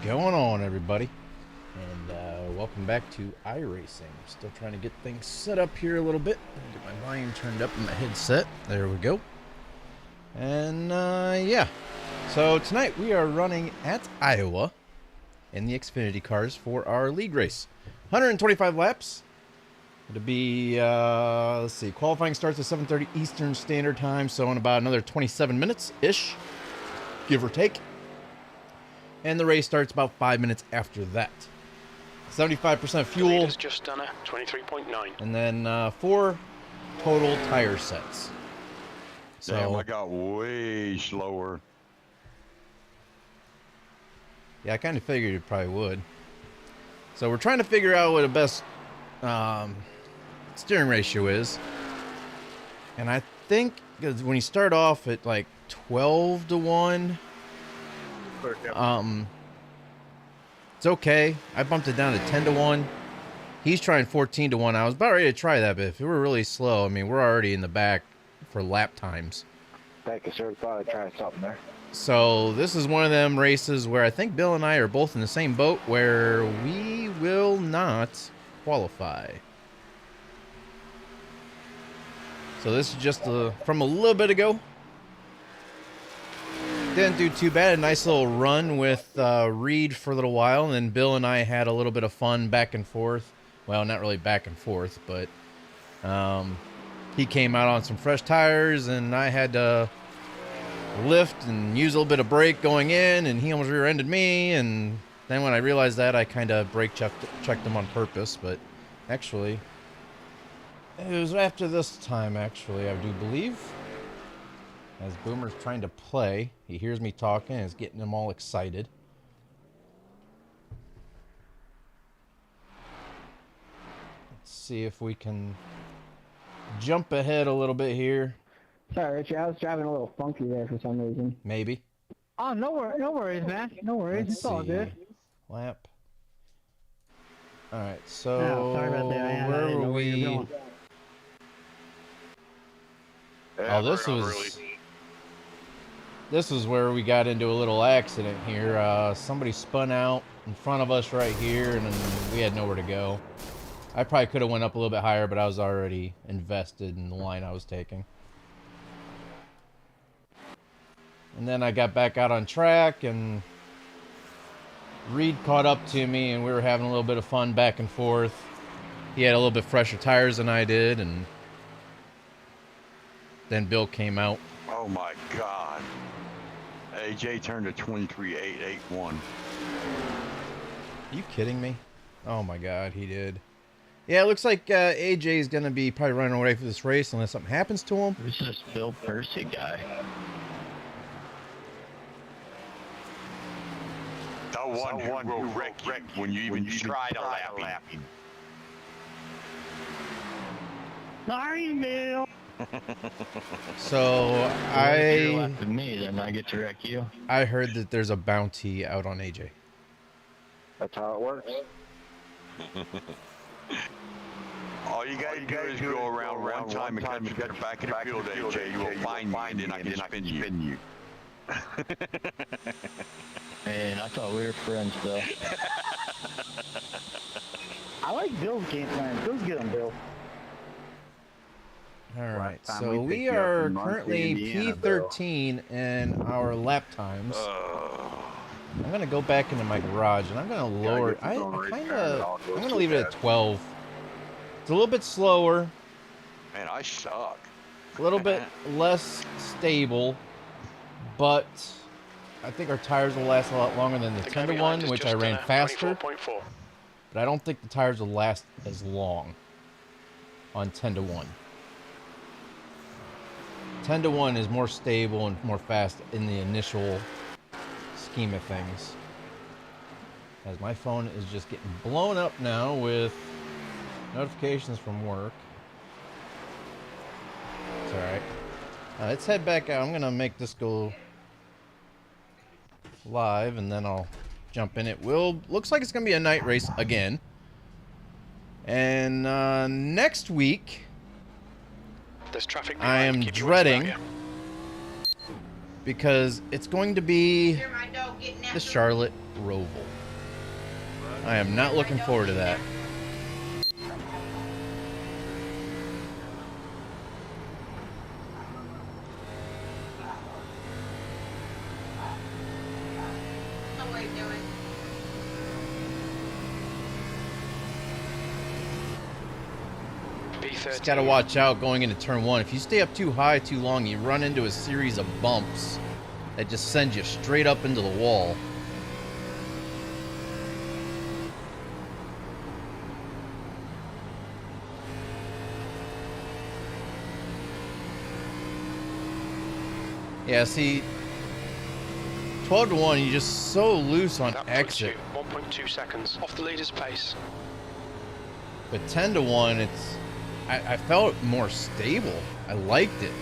going on, everybody? And welcome back to iRacing. Still trying to get things set up here a little bit. Get my volume turned up in my headset. There we go. And yeah. So tonight we are running at Iowa in the Xfinity cars for our league race. 125 laps. It'll be, let's see, qualifying starts at 7:30 Eastern Standard Time, so in about another 27 minutes-ish, give or take. And the race starts about 5 minutes after that. 75% fuel. Is just done a 23.9. And then 4 total tire sets. So Damn, I got way slower. yeah, I kind of figured it probably would. So we're trying to figure out what the best steering ratio is. And I think when you start off at like 12-1, it's okay. I bumped it down to 10-1. He's trying 14-1. I was about ready to try that, but if we were really slow, I mean, we're already in the back for lap times. Thank you, sir. Thought I'd try something there. So this is one of them races where I think Bill and I are both in the same boat where we will not qualify. So this is just from a little bit ago. Didn't do too bad. A nice little run with Reed for a little while, and then Bill and I had a little bit of fun back and forth. Well, not really back and forth, but he came out on some fresh tires, and I had to lift and use a little bit of brake going in, and he almost rear-ended me. And then when I realized that, I kind of brake checked him on purpose, but actually it was after this time, actually, I do believe. As Boomer's trying to play, he hears me talking and is getting him all excited. Let's see if we can jump ahead a little bit here. Sorry, Richie, I was driving a little funky there for some reason. Maybe. Oh, no worries, man. No worries. Let's It's all see. good. Lap. All right, so No, sorry about that. I where didn't were know where you were we? going. Oh, this was where we got into a little accident here. Somebody spun out in front of us right here, and then we had nowhere to go. I probably could have went up a little bit higher, but I was already invested in the line I was taking. And then I got back out on track, and Reed caught up to me, and we were having a little bit of fun back and forth. He had a little bit fresher tires than I did, and then Bill came out. Oh my God. AJ turned to 23.881. Are you kidding me? Oh my God, he did. Yeah, it looks like AJ is going to be probably running away for this race unless something happens to him. Who's this Bill Percy guy? The one who will wreck when you even try to lapping. Sorry, Bill. So If you're lapping me, then I get to wreck you. I heard that there's a bounty out on AJ. That's how it works. All you gotta do is go around one time and catch the back in the field, AJ. You will find me, and then I can spin you. Man, I thought we were friends, though. I like Bill's game plan. Bill's good on Bill. All right, time so we we picked you up are from Muncie, currently Indiana, P13 in our lap times. I'm gonna go back into my garage and I'm gonna lower. I'm gonna leave it at 12. It's a little bit slower, Man, I suck. a little bit less stable, but I think our tires will last a lot longer than the 10-1, which I ran faster. 24.4. But I don't think the tires will last as long on 10-1. 10-1 is more stable and more fast in the initial scheme of things. As my phone is just getting blown up now with notifications from work. It's alright. Let's head back out. I'm going to make this go live and then I'll jump in. Looks like it's going to be a night race again. And next week, There's traffic I am behind. Keep your wits dreading about you. because it's going to be Hear my dog getting the after Charlotte Roval. I am not looking forward to that. what are you doing? Just gotta watch out going into turn one. If you stay up too high too long, you run into a series of bumps that just send you straight up into the wall. Yeah, see, 12 to 1, you're just so loose on That exit. puts you 1.2 seconds off the leader's pace. But 10 to 1, it's I felt more stable. I liked it.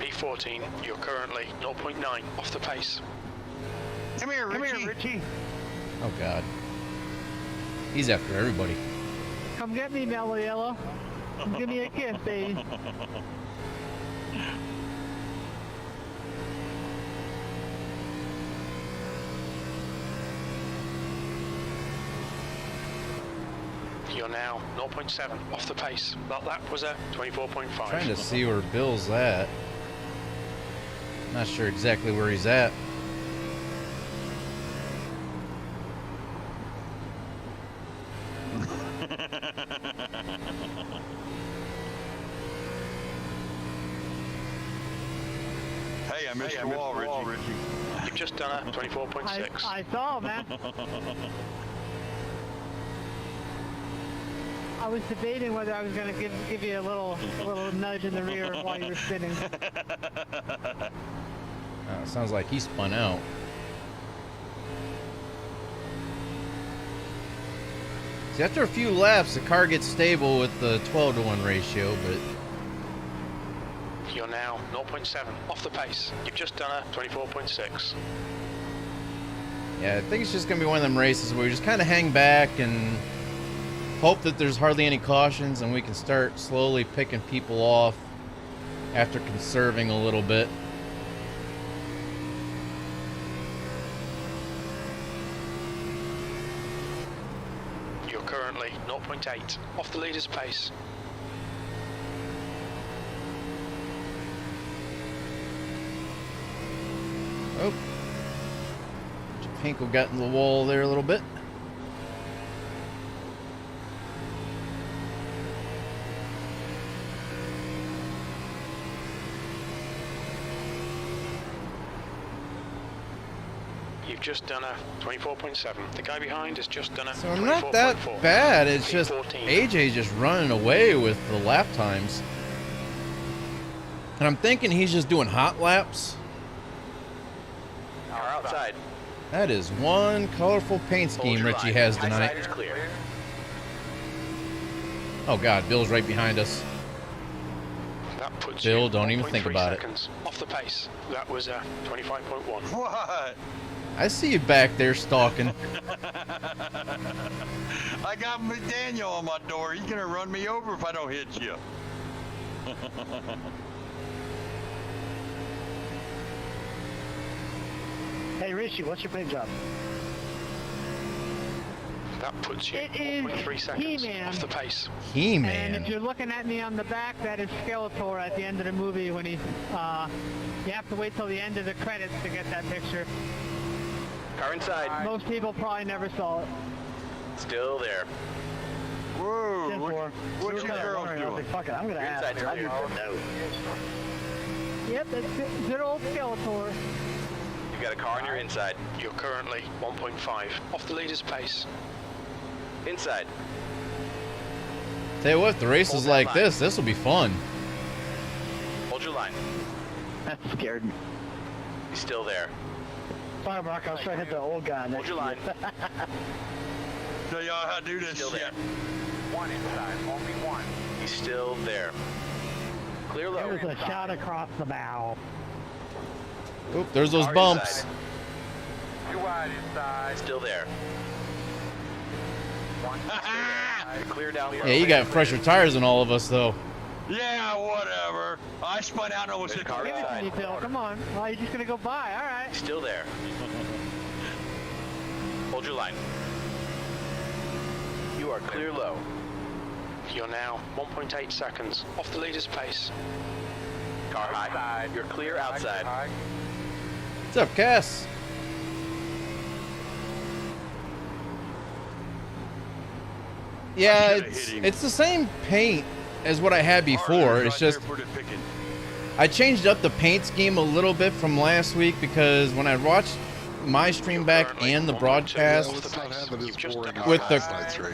P14, you're currently 0.9 off the pace. Come here, Richie. Oh God, he's after everybody. Come get me, Mellow Yellow. Come give me a kiss, baby. You're now 0.7 off the pace. That lap was a 24.5. Trying to see where Bill's at. Not sure exactly where he's at. Hey, I missed your wall, Richie. You've just done a 24.6. I saw, man. I was debating whether I was gonna give you a little nudge in the rear while you were spinning. Sounds like he spun out. See, after a few laps, the car gets stable with the 12 to 1 ratio, but You're now 0.7 off the pace. You've just done a 24.6. yeah, I think it's just going to be one of them races where we just kind of hang back and hope that there's hardly any cautions and we can start slowly picking people off after conserving a little bit. You're currently 0.8 off the leader's pace. Oh. Hinkle got in the wall there a little bit. You've just done a 24.7. The guy behind has just done a So I'm not that 24.4. bad. It's just P14. AJ just running away with the lap times. And I'm thinking he's just doing hot laps. Car outside. That is one colorful paint scheme Richie has tonight. Outside is clear. Oh God, Bill's right behind us. That puts Bill, you don't even think 1.3 about it. seconds off the pace. That was a 25.1. What? I see you back there stalking. I got McDaniel on my door. He's gonna run me over if I don't hit you. Hey, Richie, what's your paint job? That puts you It is 1.3 seconds He-Man. off the pace. And if He-Man. you're looking at me on the back, that is Skeletor at the end of the movie when he, you have to wait till the end of the credits to get that picture. Car inside. Most people probably never saw it. Still there. Whoa, Ten four. what's your girl doing? Fuck it, I'm gonna You're ask. inside turn. No. Yep, that's good old Skeletor. You've got a car on your inside. You're currently 1.5 off the leader's pace. Inside. Tell you what, if the race Hold is that like line. this will be fun. Hold your line. That scared me. He's still there. Sorry, Mark, I was trying to hit the old guy. Hold your line. Show y'all how to do this Still shit. there. One inside. Only one. He's still there. Clear low. There's a shot across the bow. Oop, there's those Car bumps. inside. Too wide inside. Still there. You're clear down low. Yeah, you got fresher tires than all of us, though. Yeah, whatever. I spun out and almost hit the Car Give it to inside. me, Bill. Come on. Oh, you're just gonna go by. All right. Still there. Hold your line. You are clear low. You're now 1.8 seconds off the leader's pace. Car high. You're clear outside. What's up, Cass? Yeah, should've hit him. it's the same paint as what I had before. It's just I changed up the paint scheme a little bit from last week because when I watched my stream back and the broadcast Off the pace. You've just done with it.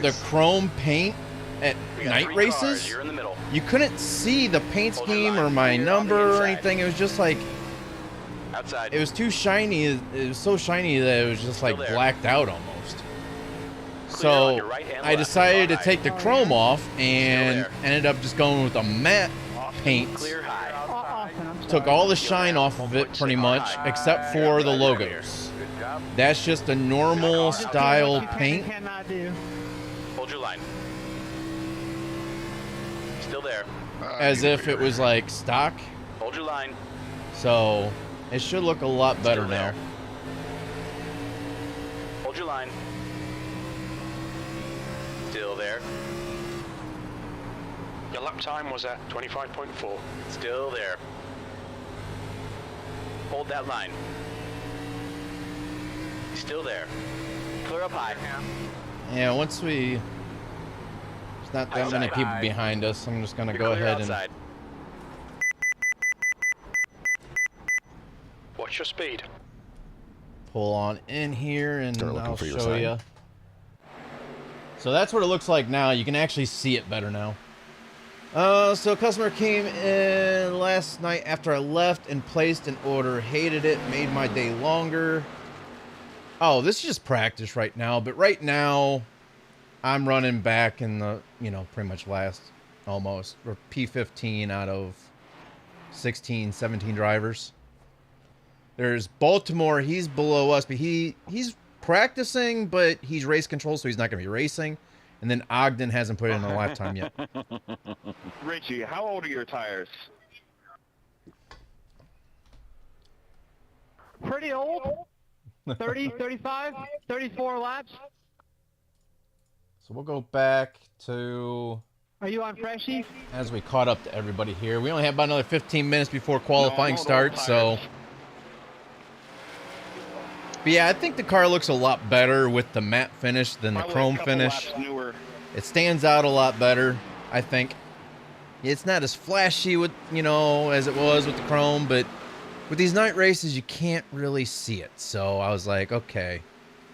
the chrome paint at We got night 3 races, cars. You're in the middle. you couldn't see the paint Hold your scheme line. or my Clear on the number or inside. anything. It was just like Outside. it was too shiny. It was so shiny that it was just like Still there. blacked out almost. Clear on So your right and I left. decided to Car take the high. chrome off and there. ended up just going with a matte paint. Clear high. Austin, I'm sorry. Took all the shine off of it pretty much, except for the logos. That's just a normal Just do style what you can and paint. cannot do. Hold your line. Still there. As if it was like stock. Hold your line. So it should look a lot better Still now. there. Hold your line. Still there. Your lap time was at 25.4. Still there. Hold that line. Still there. Clear up high. Yeah, once we... There's not that many people behind us. I'm just going to You're go clear ahead and... outside. Watch your speed. pull on in here and Start looking I'll for your show sign. you. So that's what it looks like now. You can actually see it better now. So a customer came in last night after I left and placed an order. Hated it, made my day longer. Oh, this is just practice right now. But right now, I'm running back in the, pretty much last, almost. We're P15 out of 16, 17 drivers. There's Baltimore. He's below us, but he's practicing, but he's race control, so he's not going to be racing. And then Ogden hasn't put in a lap time yet. Richie, how old are your tires? Pretty old. 30, 35, 34 laps. So we'll go back to Are you on Freshie? as we caught up to everybody here. We only have about another 15 minutes before qualifying No, starts, so... But yeah, I think the car looks a lot better with the matte finish than the Probably a chrome couple finish. laps newer. It stands out a lot better, I think. It's not as flashy with, as it was with the chrome, but with these night races, you can't really see it. So I was like, okay.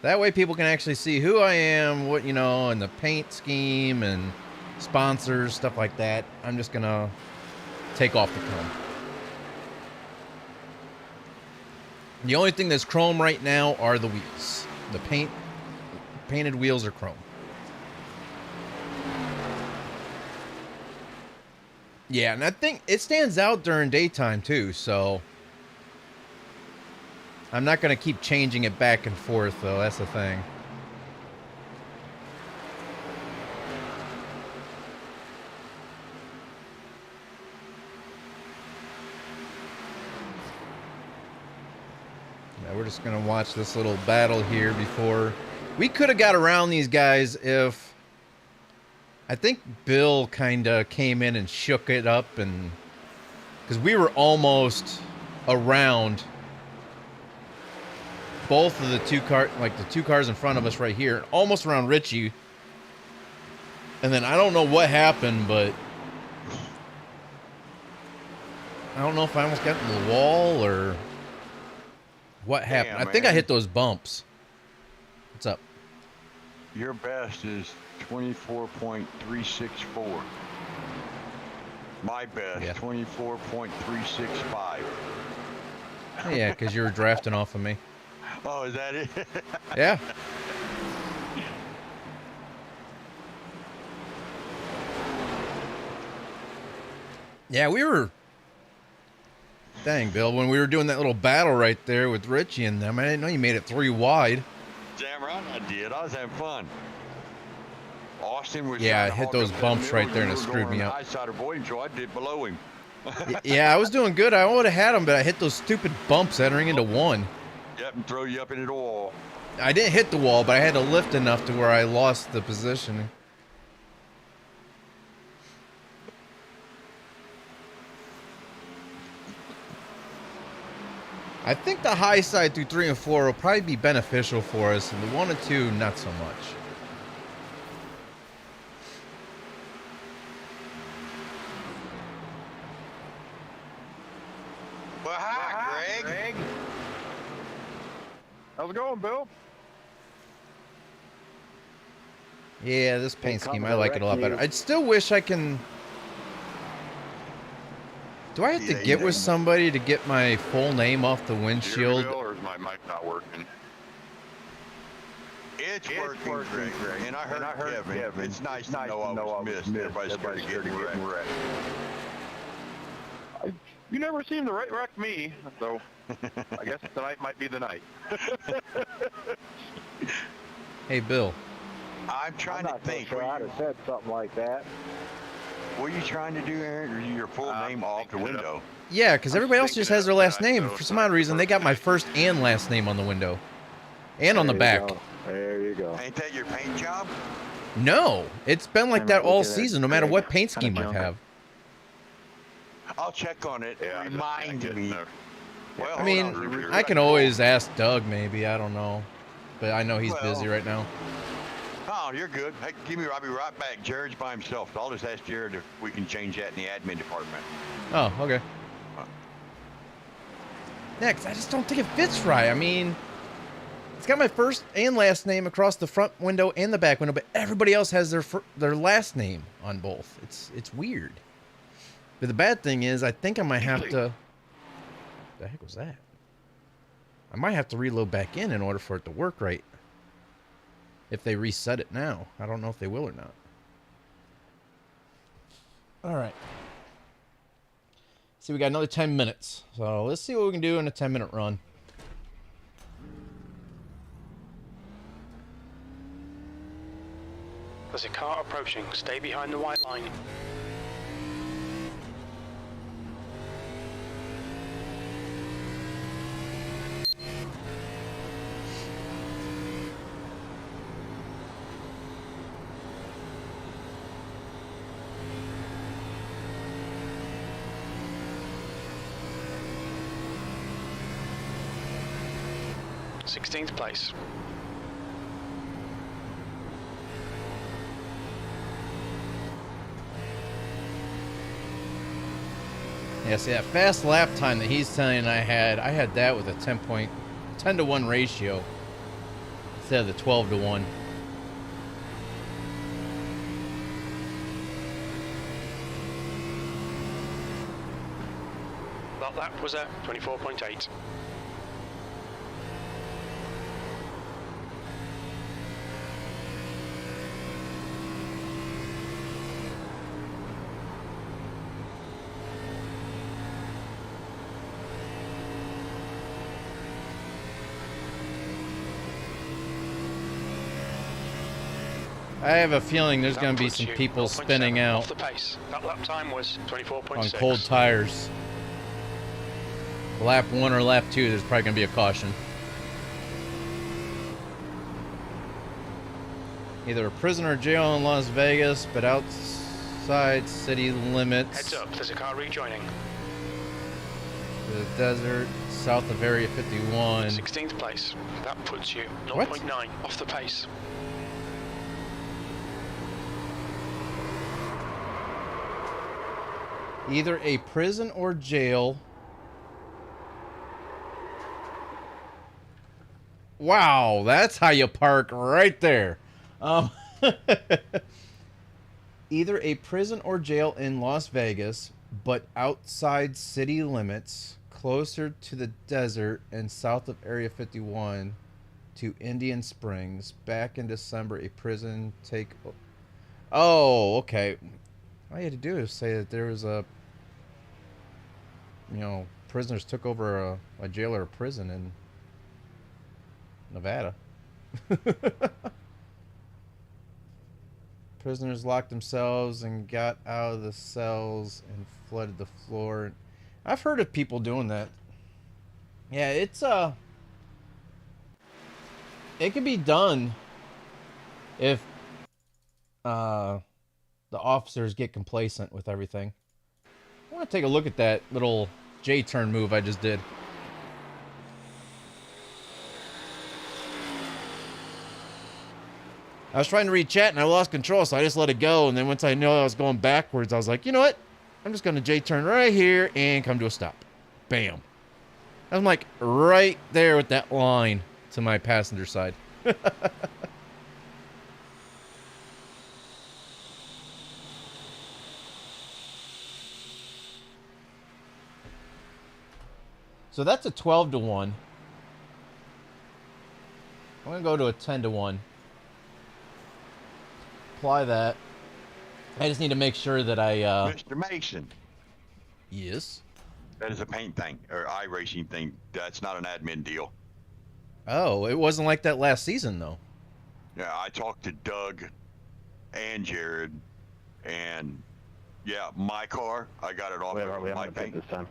That way people can actually see who I am, what, and the paint scheme and sponsors, stuff like that. I'm just going to take off the chrome. The only thing that's chrome right now are the wheels. The painted wheels are chrome. Yeah, and I think it stands out during daytime too, so I'm not going to keep changing it back and forth, though. That's the thing. Yeah, we're just going to watch this little battle here before... We could have got around these guys if... I think Bill kind of came in and shook it up, and... Because we were almost around... both of the two cars in front of us right here, almost around Richie. And then I don't know what happened, but I don't know if I almost got in the wall or what happened. Damn, I think I man. hit those bumps. What's up? Your best is 24.364. My best, Yeah. 24.365. Yeah, because you were drafting off of me. Oh, is that it? Yeah. Yeah, we were Dang, Bill, when we were doing that little battle right there with Richie and them, I didn't know you made it 3 wide. Damn right I did. I was having fun. Austin was Yeah, I trying to hit hog those up that bumps middle. right there and You it were screwed going me on up. the high side avoiding, so I did below him. Yeah, I was doing good. I would have had him, but I hit those stupid bumps entering into one. Yep, and throw you up into the wall. I didn't hit the wall, but I had to lift enough to where I lost the position. I think the high side through 3 and 4 will probably be beneficial for us, and the 1 and 2, not so much. Well, hi, Greg. How's it going, Bill? Yeah, this paint scheme, I like it a lot better. I'd still wish I can... Do I have to get with somebody to get my full name off the windshield? Or is my mic not working? It's working, Greg. And I heard Kevin. It's nice to know I was missed. Everybody's scared of getting wrecked. You never seem to wreck me, so I guess tonight might be the night. Hey, Bill. I'm trying to think. Sure I'd have said something like that. What are you trying to do, Aaron? Or your full name off the window? Yeah, because everybody else just has their last name. For some odd reason, they got my first and last name on the window. And on the back. There you go. Ain't that your paint job? No, it's been like that all season, no matter what paint scheme I have. I'll check on it. Remind me. Well, I mean, I can always ask Doug, maybe. I don't know. But I know he's busy right now. Oh, you're good. Hey, I'll be right back. Jared's by himself, so I'll just ask Jared if we can change that in the admin department. Oh, okay. Next, I just don't think it fits right. I mean, it's got my first and last name across the front window and the back window, but everybody else has their last name on both. It's weird. But the bad thing is, I think I might have to... What the heck was that? I might have to reload back in order for it to work right. If they reset it now. I don't know if they will or not. Alright. See, we got another 10 minutes. So let's see what we can do in a 10-minute run. There's a car approaching. Stay behind the white line. Sixteenth place. Yeah, see that fast lap time that he's saying I had that with a 10 to 1 ratio instead of the 12 to 1. That lap was a 24.8. I have a feeling there's going to be some people spinning out off the pace. That lap time was 24.6. on cold tires. Lap 1 or lap 2, there's probably going to be a caution. Either a prison or jail in Las Vegas, but outside city limits. Heads up, there's a car rejoining. The desert, south of Area 51. 16th place. That puts you What? 0.9 off the pace. Either a prison or jail. Wow, that's how you park right there. Either a prison or jail in Las Vegas, but outside city limits, closer to the desert and south of Area 51 to Indian Springs. Back in December, a prison take... Oh, okay. All you had to do is say that there was a, prisoners took over a jail or a prison in Nevada. Prisoners locked themselves and got out of the cells and flooded the floor. I've heard of people doing that. Yeah, it's it can be done if the officers get complacent with everything. I want to take a look at that little J-turn move I just did. I was trying to read chat and I lost control, so I just let it go. And then once I knew I was going backwards, I was like, you know what? I'm just going to J-turn right here and come to a stop. Bam. I'm like right there with that line to my passenger side. So that's a 12-1. I'm going to go to a 10-1. Apply that. I just need to make sure that I... Mr. Mason. Yes? That is a paint thing, or iRacing thing. That's not an admin deal. Oh, it wasn't like that last season, though. Yeah, I talked to Doug and Jared, and yeah, my car, I got it off We of my haven't picked paint. this time.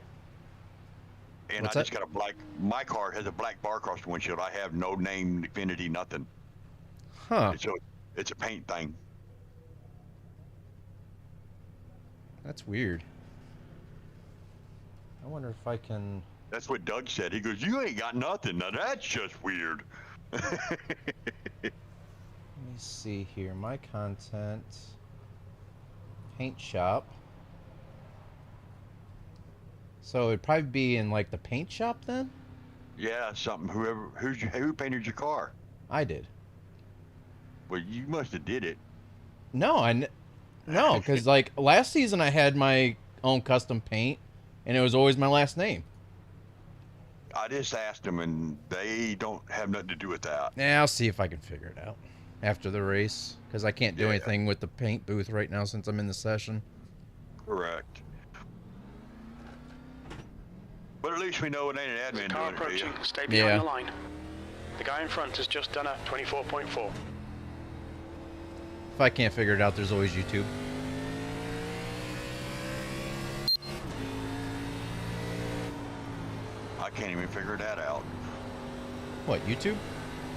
And What's I just that? got a black, my car has a black bar across the windshield. I have no name, Infinity, nothing. Huh. It's a paint thing. That's weird. I wonder if I can... That's what Doug said. He goes, you ain't got nothing. Now that's just weird. Let me see here. My content. Paint shop. So it'd probably be in like the paint shop then? Yeah, something. Who painted your car? I did. Well, you must have did it. No, no, because like last season I had my own custom paint, and it was always my last name. I just asked them, and they don't have nothing to do with that. Yeah, I'll see if I can figure it out after the race, because I can't do Yeah. anything with the paint booth right now since I'm in the session. Correct. But at least we know it ain't an There's a admin car doing it to you. approaching. Stay behind Yeah. the line. The guy in front has just done a 24.4. If I can't figure it out, there's always YouTube. I can't even figure that out. What, YouTube?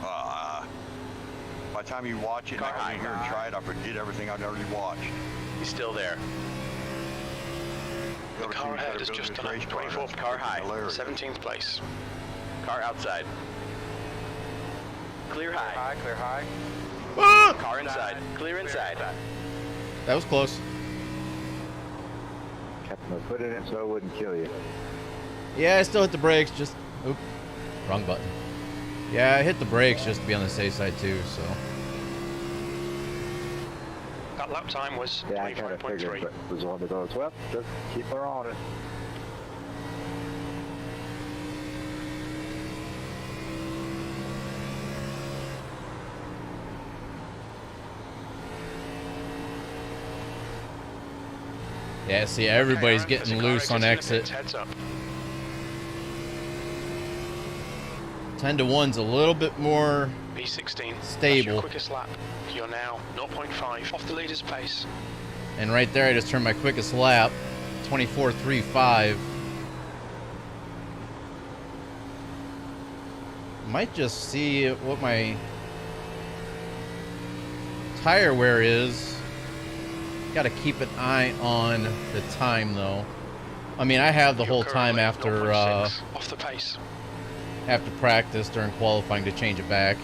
By the time you watch it, and I come in here and try it, I forget everything I've already watched. He's still there. The car ahead has just done a 24. Car high. 17th place. Car outside. Clear high. Clear high. Ah! Car inside. Clear inside. That was close. Kept my foot in it so it wouldn't kill you. Yeah, I still hit the brakes, just... Oop. Wrong button. Yeah, I hit the brakes just to be on the safe side too, so... That lap time was Yeah, I kind of figured, 25.3. but it was one of those. Well, just keep her on it. Yeah, see, everybody's Okay, Aaron, getting there's a car loose on exiting the exit. pits, heads up. 10-1's a little bit more... P16. That's Stable. your quickest lap. You're now 0.5 off the leader's pace. And right there, I just turned my quickest lap. 24.35. Might just see what my tire wear is. Got to keep an eye on the time, though. I mean, I have the You're whole time currently after 0.6 off the pace. after practice during qualifying to change it back.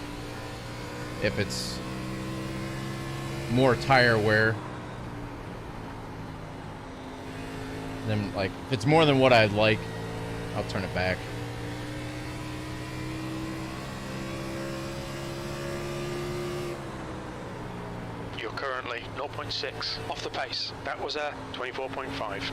If it's more tire wear, then like if it's more than what I'd like, I'll turn it back. You're currently 0.6 off the pace. That was a 24.5.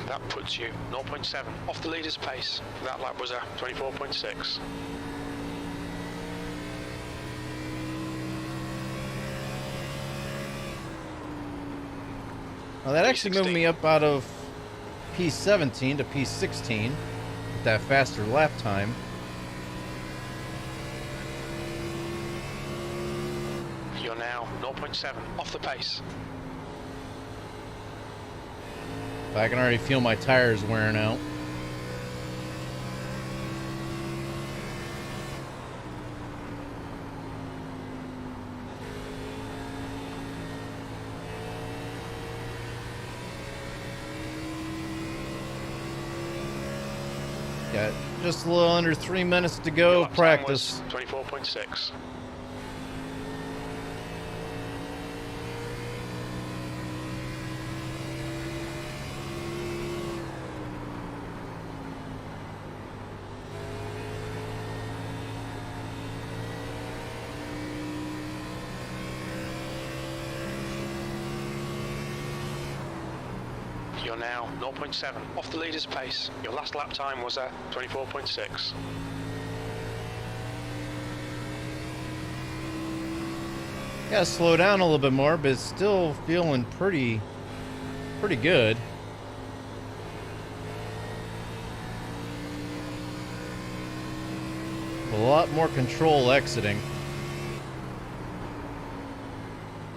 That puts you 0.7 off the leader's pace. That lap was a 24.6. Well, that actually moved me up out of P17 to P16 with that faster lap time. You're now 0.7 off the pace. I can already feel my tires wearing out. Got just a little under 3 minutes to go. Lap time Practice. was 24.6. You're now 0.7 off the leader's pace. Your last lap time was a 24.6. Gotta slow down a little bit more, but it's still feeling pretty good. A lot more control exiting.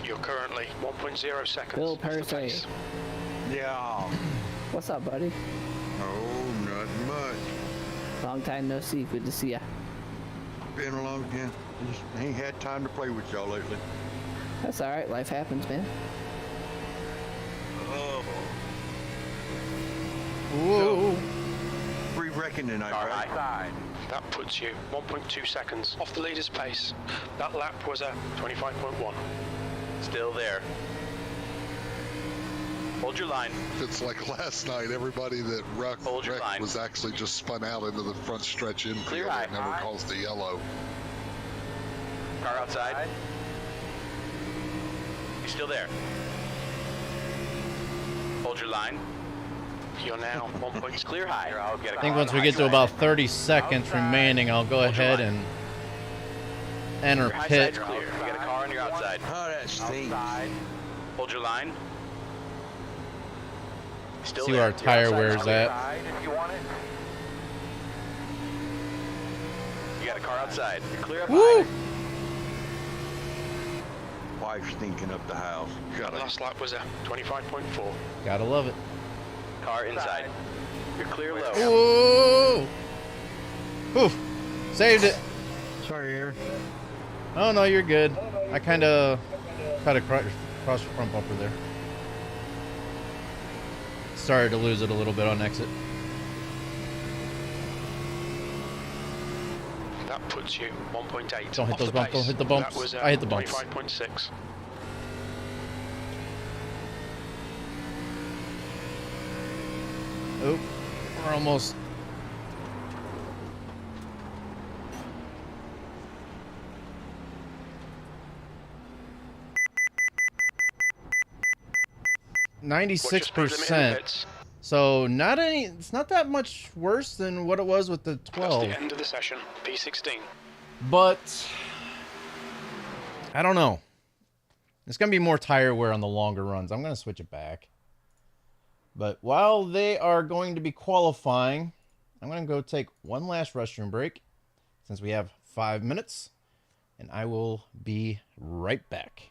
You're currently 1.0 seconds. Bill off the Parasite. pace. Yeah. What's up, buddy? Oh, nothing much. Long time no see. Good to see ya. Been a long time. Just ain't had time to play with y'all lately. That's all right. Life happens, man. Oh. Whoa. Free reckon tonight, Car right? outside. That puts you 1.2 seconds off the leader's pace. That lap was a 25.1. Still there. Hold your line. It's like last night, everybody that Hold your line. wrecked was actually just spun out into the front stretch infield Clear high. and never caused the yellow. Car outside. You still there? Hold your line. You're now 1. Clear high. I think once we get to about 30 seconds remaining, I'll go ahead and enter Your high pit. side's clear. You got a car on your outside. Oh, that stinks. Hold your line. Still See there. where our tire You're wears outside. at. If you want it. You got a car outside. You're clear up Woo! high. Wife's stinking up the house. That last lap was a 25.4. Gotta love it. Car inside. You're clear low. Whoa! Oof. Saved it. Sorry, here. Oh no, you're good. I kind of cut across your front bumper there. Started to lose it a little bit on exit. That puts you 1.8. Don't hit off those the bumps, pace. don't hit the bumps. That was I hit the bumps. 25.6. Oh, we're almost. What's your speed limit in the 96%. pits? So not any. It's not that much worse than what it was with the That's 12. the end of the session. P16. But I don't know. It's gonna be more tire wear on the longer runs. I'm gonna switch it back. But while they are going to be qualifying, I'm gonna go take one last restroom break since we have 5 minutes, and I will be right back.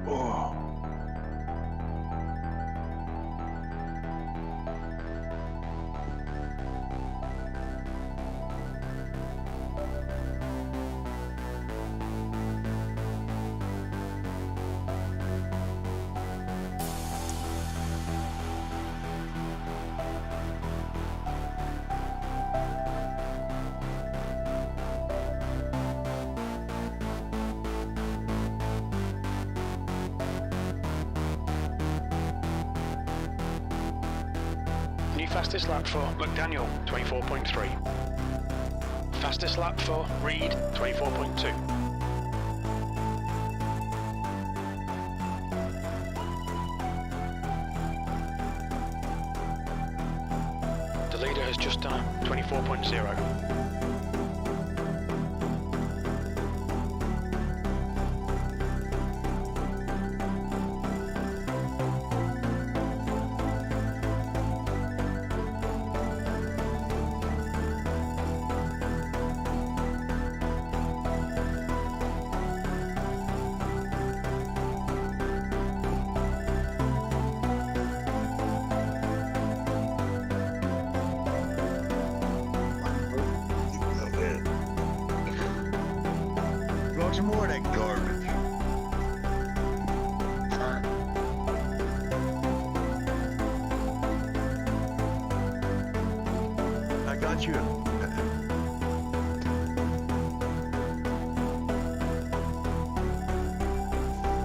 Oh, the fastest lap for McDaniel, 24.3. Fastest lap for Reed, 24.2. The leader has just done a 24.0. Some more of that garbage. I got you.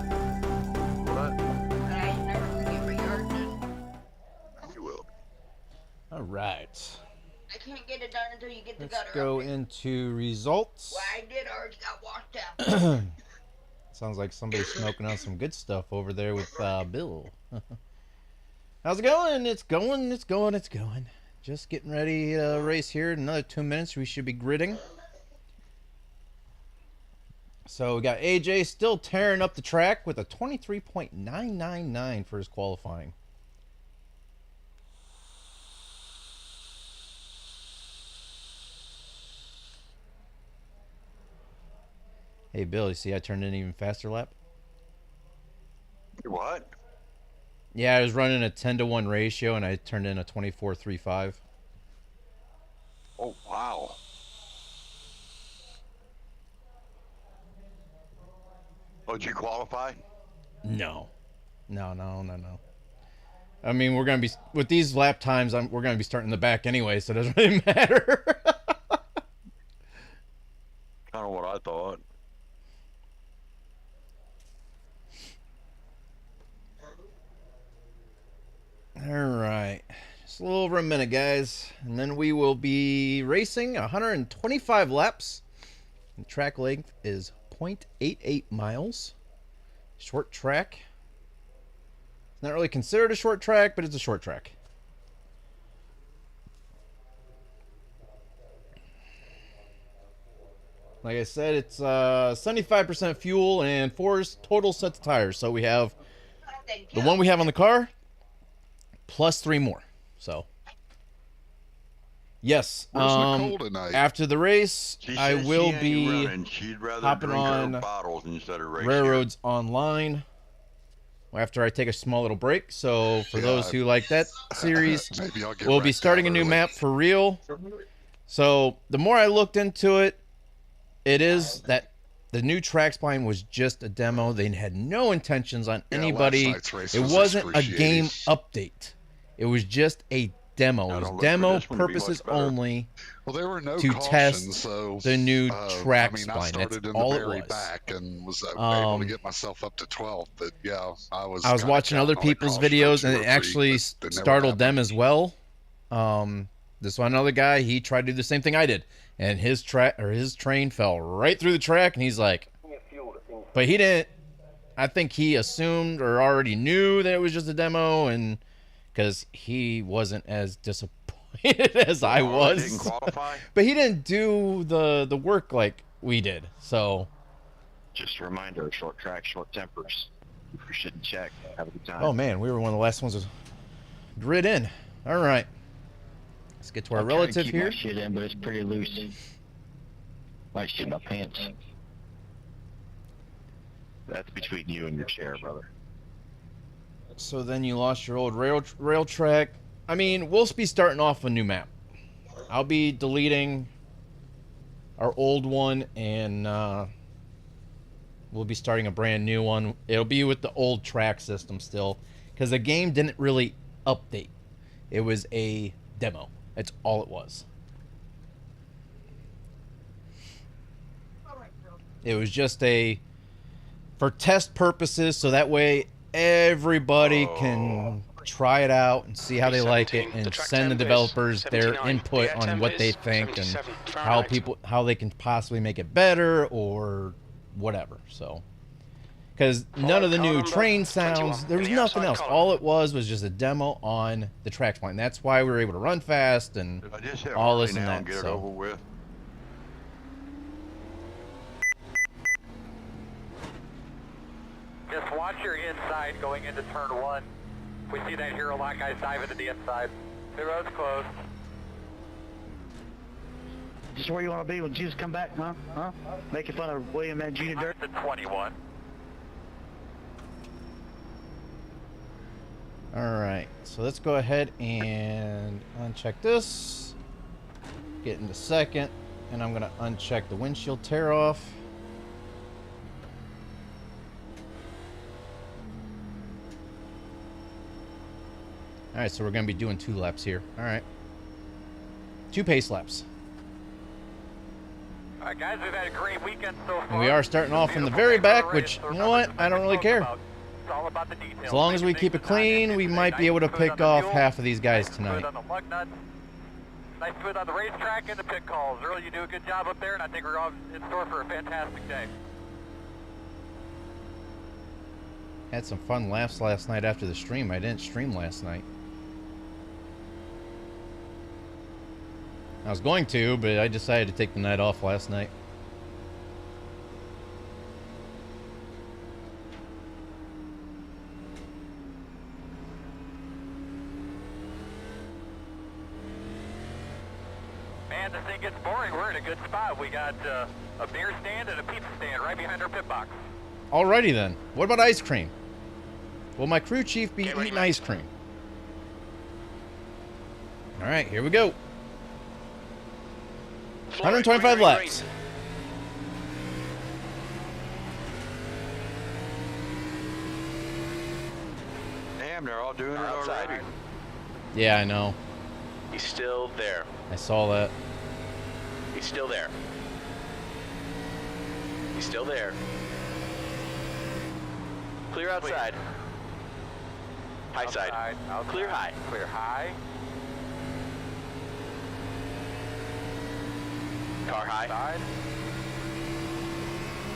What? I never forget what yours is. You will. All right. I can't get it done until you get the Let's gutter go open. into results. Well, I did already got washed out. Sounds like somebody's smoking on some good stuff over there with Bill. How's it going? It's going, it's going, it's going. Just getting ready to race here. In another 2 minutes, we should be gridding. So we got AJ still tearing up the track with a 23.999 for his qualifying. Hey, Bill, you see I turned in an even faster lap? What? Yeah, I was running a 10-to-1 ratio, and I turned in a 24.35. Oh, wow. Oh, did you qualify? No. No. I mean, we're going to be... With these lap times, we're going to be starting in the back anyway, so it doesn't really matter. Kind of what I thought. Alright. Just a little over a minute, guys. And then we will be racing 125 laps. The track length is 0.88 miles. Short track. It's not really considered a short track, but it's a short track. Like I said, it's 75% fuel and 4 total sets of tires. So we have the one we have on the car, plus 3 more. So yes, Where's Nicole tonight? after the race, I will be She'd rather hopping drink her on bottles instead of race Railroads Online after I take a small little break. So for those who like that series, Maybe I'll get we'll be wrecked starting a out new early. map for real. So the more I looked into it, it is that the new track spline was just a demo. They had no intentions on Yeah, anybody. last night's race It was wasn't a excruciating. game update. It was just a demo. I It don't was look for demo this one to be purposes much better. only. Well, there were no to cautions, test so the new track I mean, spline. I That's started in all the it very was. back and was able to Um, get myself up to 12. But yeah, I was I was kinda watching other counting on the people's cross videos, stretch and or it three, actually but it never startled them happened. as well. This one other guy, he tried to do the same thing I did, and his train fell right through the track, and he's like, but he didn't. I think he assumed or already knew that it was just a demo, and because he wasn't as disappointed as I was. Didn't qualify? But he didn't do the work like we did. So Just a reminder, short track, short tempers. You shouldn't check. Have a good time. oh man, we were one of the last ones to grid in. All right, let's get to our relative keep here. my shit in, but it's pretty loose. Might shit my pants. That's between you and your chair, brother. So then you lost your old rail track. I mean, we'll be starting off a new map. I'll be deleting our old one, and we'll be starting a brand new one. It'll be with the old track system still, because the game didn't really update. It was a demo. That's all it was. It was just for test purposes, so that way everybody can try it out and see how they like it, 317. and The track send the temp is developers their 79. input The air on temp what they is think and 77 how Fahrenheit. how they can possibly make it better or whatever. So, because none of the car new number train 21 sounds, there in was the nothing outside else. column. All it was just a demo on the track point. That's why we were able to run fast and Did I just hit all Harley this and now that. and get it So. over with? Just watch your inside going into turn 1. We see that hero lock guys dive into the inside. The road's closed. Just where you want to be when Jesus come back, huh? Making fun of William and Gina Dirt. To 21. Alright, so let's go ahead and uncheck this. Get into second, and I'm going to uncheck the windshield tear off. Alright, so we're going to be doing 2 laps here. Alright. 2 pace laps. Alright guys, we've had a great weekend so far. And we are starting off from the very back, which, you know what, I don't really care. It's all about the details. As long as we keep it clean, we might be able to pick off half of these guys tonight. On the lug nuts. Nice smooth on the racetrack and the pit calls. Earl, you do a good job up there, and I think we're all in store for a fantastic day. Had some fun laughs last night after the stream. I didn't stream last night. I was going to, but I decided to take the night off last night. Man, this thing gets boring. We're in a good spot. We got a beer stand and a pizza stand right behind our pit box. Alrighty then. What about ice cream? Will my crew chief be eating ice cream? Alright, here we go. 125 laps. Damn, they're all doing it Outside. already. Yeah, I know. He's still there. I saw that. He's still there. He's still there. Clear outside. High side. Clear high. Clear high. Car high. Side.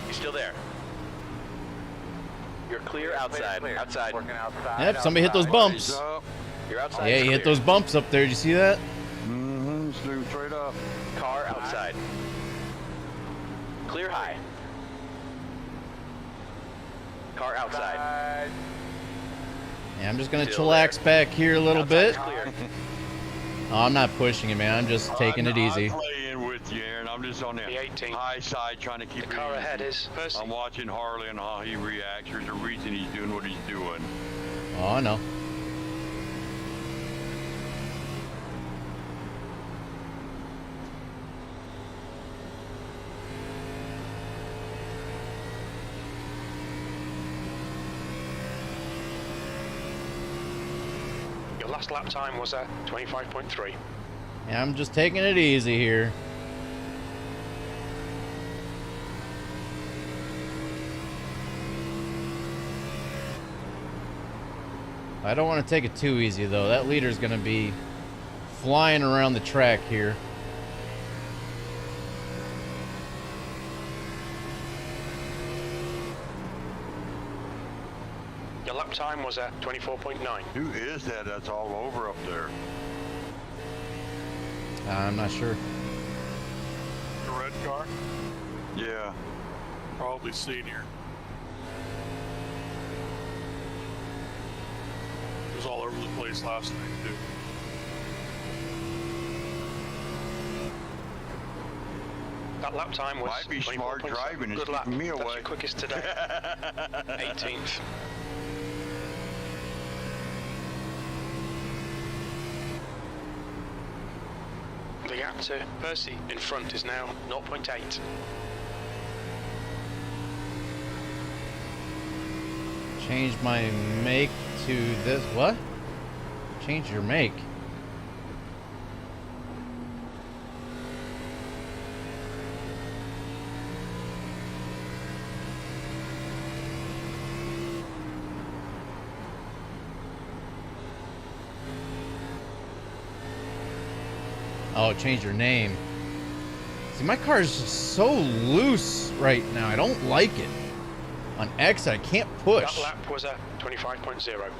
He's still there. You're clear outside. Outside. Working outside. Yep, somebody hit those bumps. Raise up. You're outside. Yeah, you hit those bumps up there. Did you see that? Mm-hmm. Straight up. Car outside. Clear high. Car outside. Yeah, I'm just gonna Still chillax back here a little bit. Clear. Oh, I'm not pushing it, man. I'm just taking it easy. I'm playing with you, Aaron. I'm just on the 18. high side trying to keep The it car easy. ahead is Percy. I'm watching Harley and how he reacts. There's a reason he's doing what he's doing. Oh, I know. Your last lap time was at 25.3. Yeah, I'm just taking it easy here. I don't want to take it too easy, though. That leader's going to be flying around the track here. Your lap time was at 24.9. Who is that that's all over up there? I'm not sure. The red car? Yeah. Probably senior. It was all over the place last night, too. That lap time was Might be smart 24.7. driving. It's Good lap. keeping me That's away. your quickest today. 18th. The gap to Percy in front is now 0.8. Change my make to this. What? Change your make. Oh, change your name. See, my car is just so loose right now. I don't like it. On exit, I can't push. That lap was a 25.0.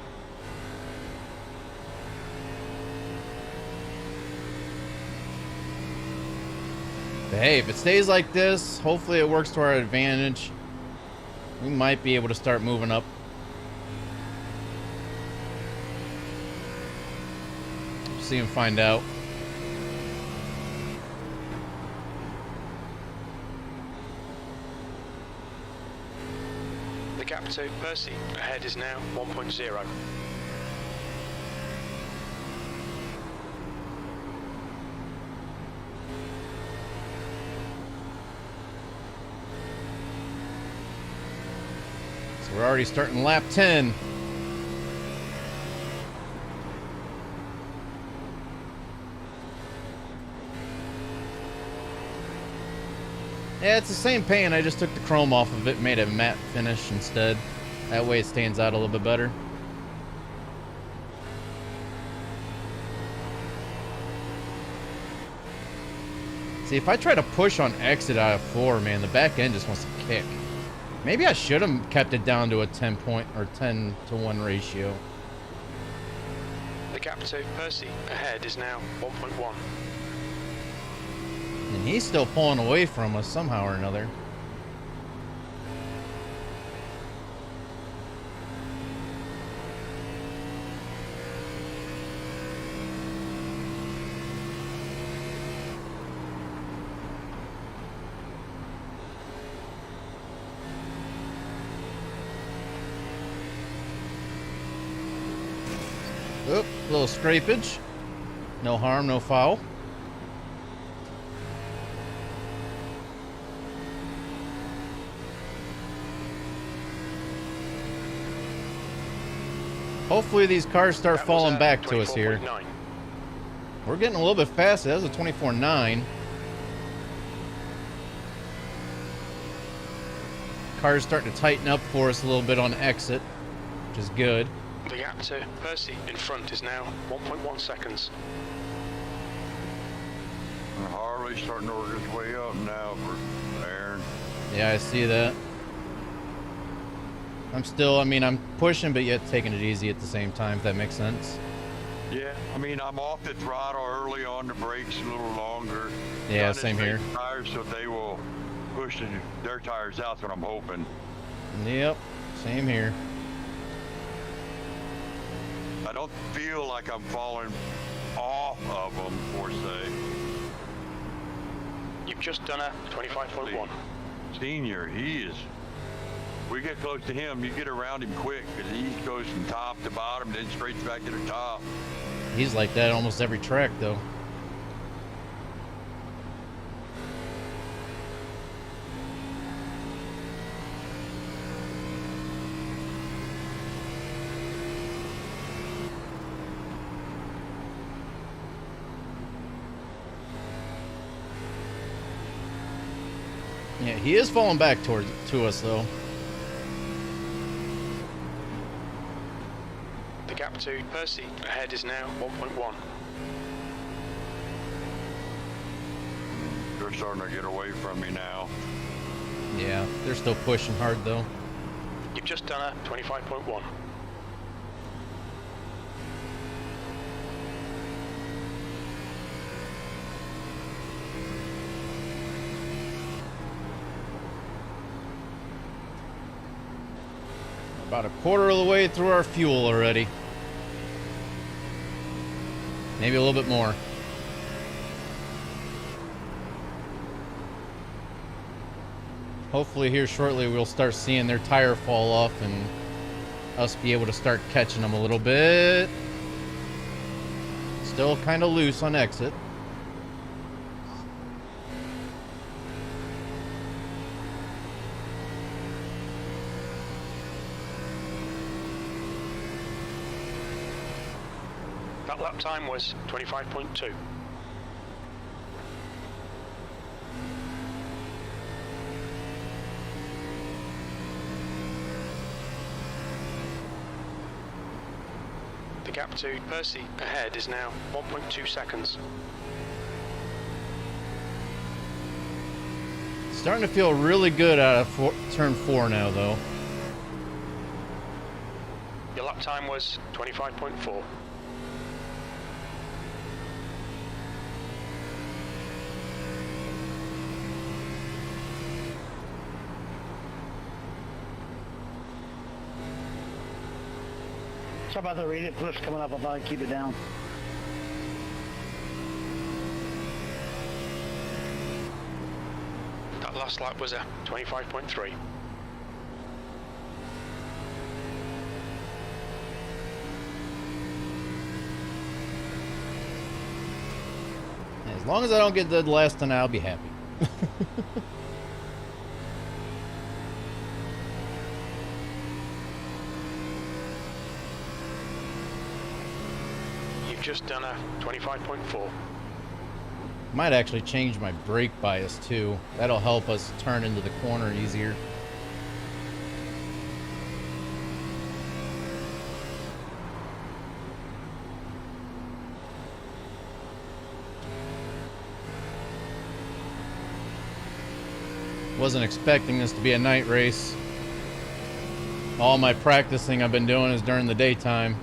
But hey, if it stays like this, hopefully it works to our advantage. We might be able to start moving up. See and find out. The gap to Percy ahead is now 1.0. So we're already starting lap 10. Yeah, it's the same paint. I just took the chrome off of it, made a matte finish instead. That way it stands out a little bit better. See, if I try to push on exit out of 4, man, the back end just wants to kick. Maybe I should have kept it down to a 10 to 1 ratio. The gap to Percy ahead is now 1.1. And he's still pulling away from us somehow or another. Oop, a little scrapage. No harm, no foul. Hopefully these cars start falling back to us here. We're getting a little bit faster. That was a 24.9. Car's starting to tighten up for us a little bit on exit, which is good. The gap to Percy in front is now 1.1 seconds. And Harley's starting to work his way up now for Aaron. Yeah, I see that. I'm pushing, but yet taking it easy at the same time, if that makes sense. Yeah, I mean, I'm off the throttle early on the brakes a little longer. Yeah, Trying to same here. make tires so they will push their tires out. That's what I'm hoping. Yep, same here. I don't feel like I'm falling off of them, per se. You've just done a 25.1. Senior, he is. We get close to him, you get around him quick because he goes from top to bottom, then straight back to the top. He's like that almost every track, though. Yeah, he is falling back to us, though. The gap to Percy ahead is now 1.1. They're starting to get away from me now. Yeah, they're still pushing hard, though. You've just done a 25.1. About a quarter of the way through our fuel already. Maybe a little bit more. Hopefully here shortly we'll start seeing their tire fall off and us be able to start catching them a little bit. Still kind of loose on exit. That lap time was 25.2. The gap to Percy ahead is now 1.2 seconds. Starting to feel really good out of turn 4 now, though. Your lap time was 25.4. Sorry about the radiant push coming up. I'll probably keep it down. That last lap was a 25.3. As long as I don't get dead last, then I'll be happy. You've just done a 25.4. Might actually change my brake bias too. That'll help us turn into the corner easier. Wasn't expecting this to be a night race. All my practicing I've been doing is during the daytime.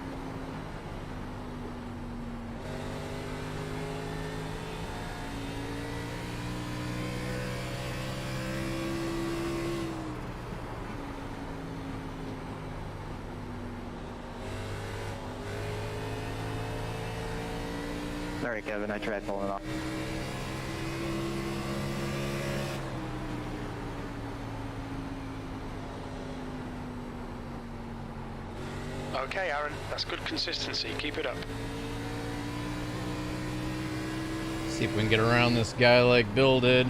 Sorry, Kevin, I tried pulling it off. Okay, Aaron, that's good consistency. Keep it up. See if we can get around this guy like Bill did.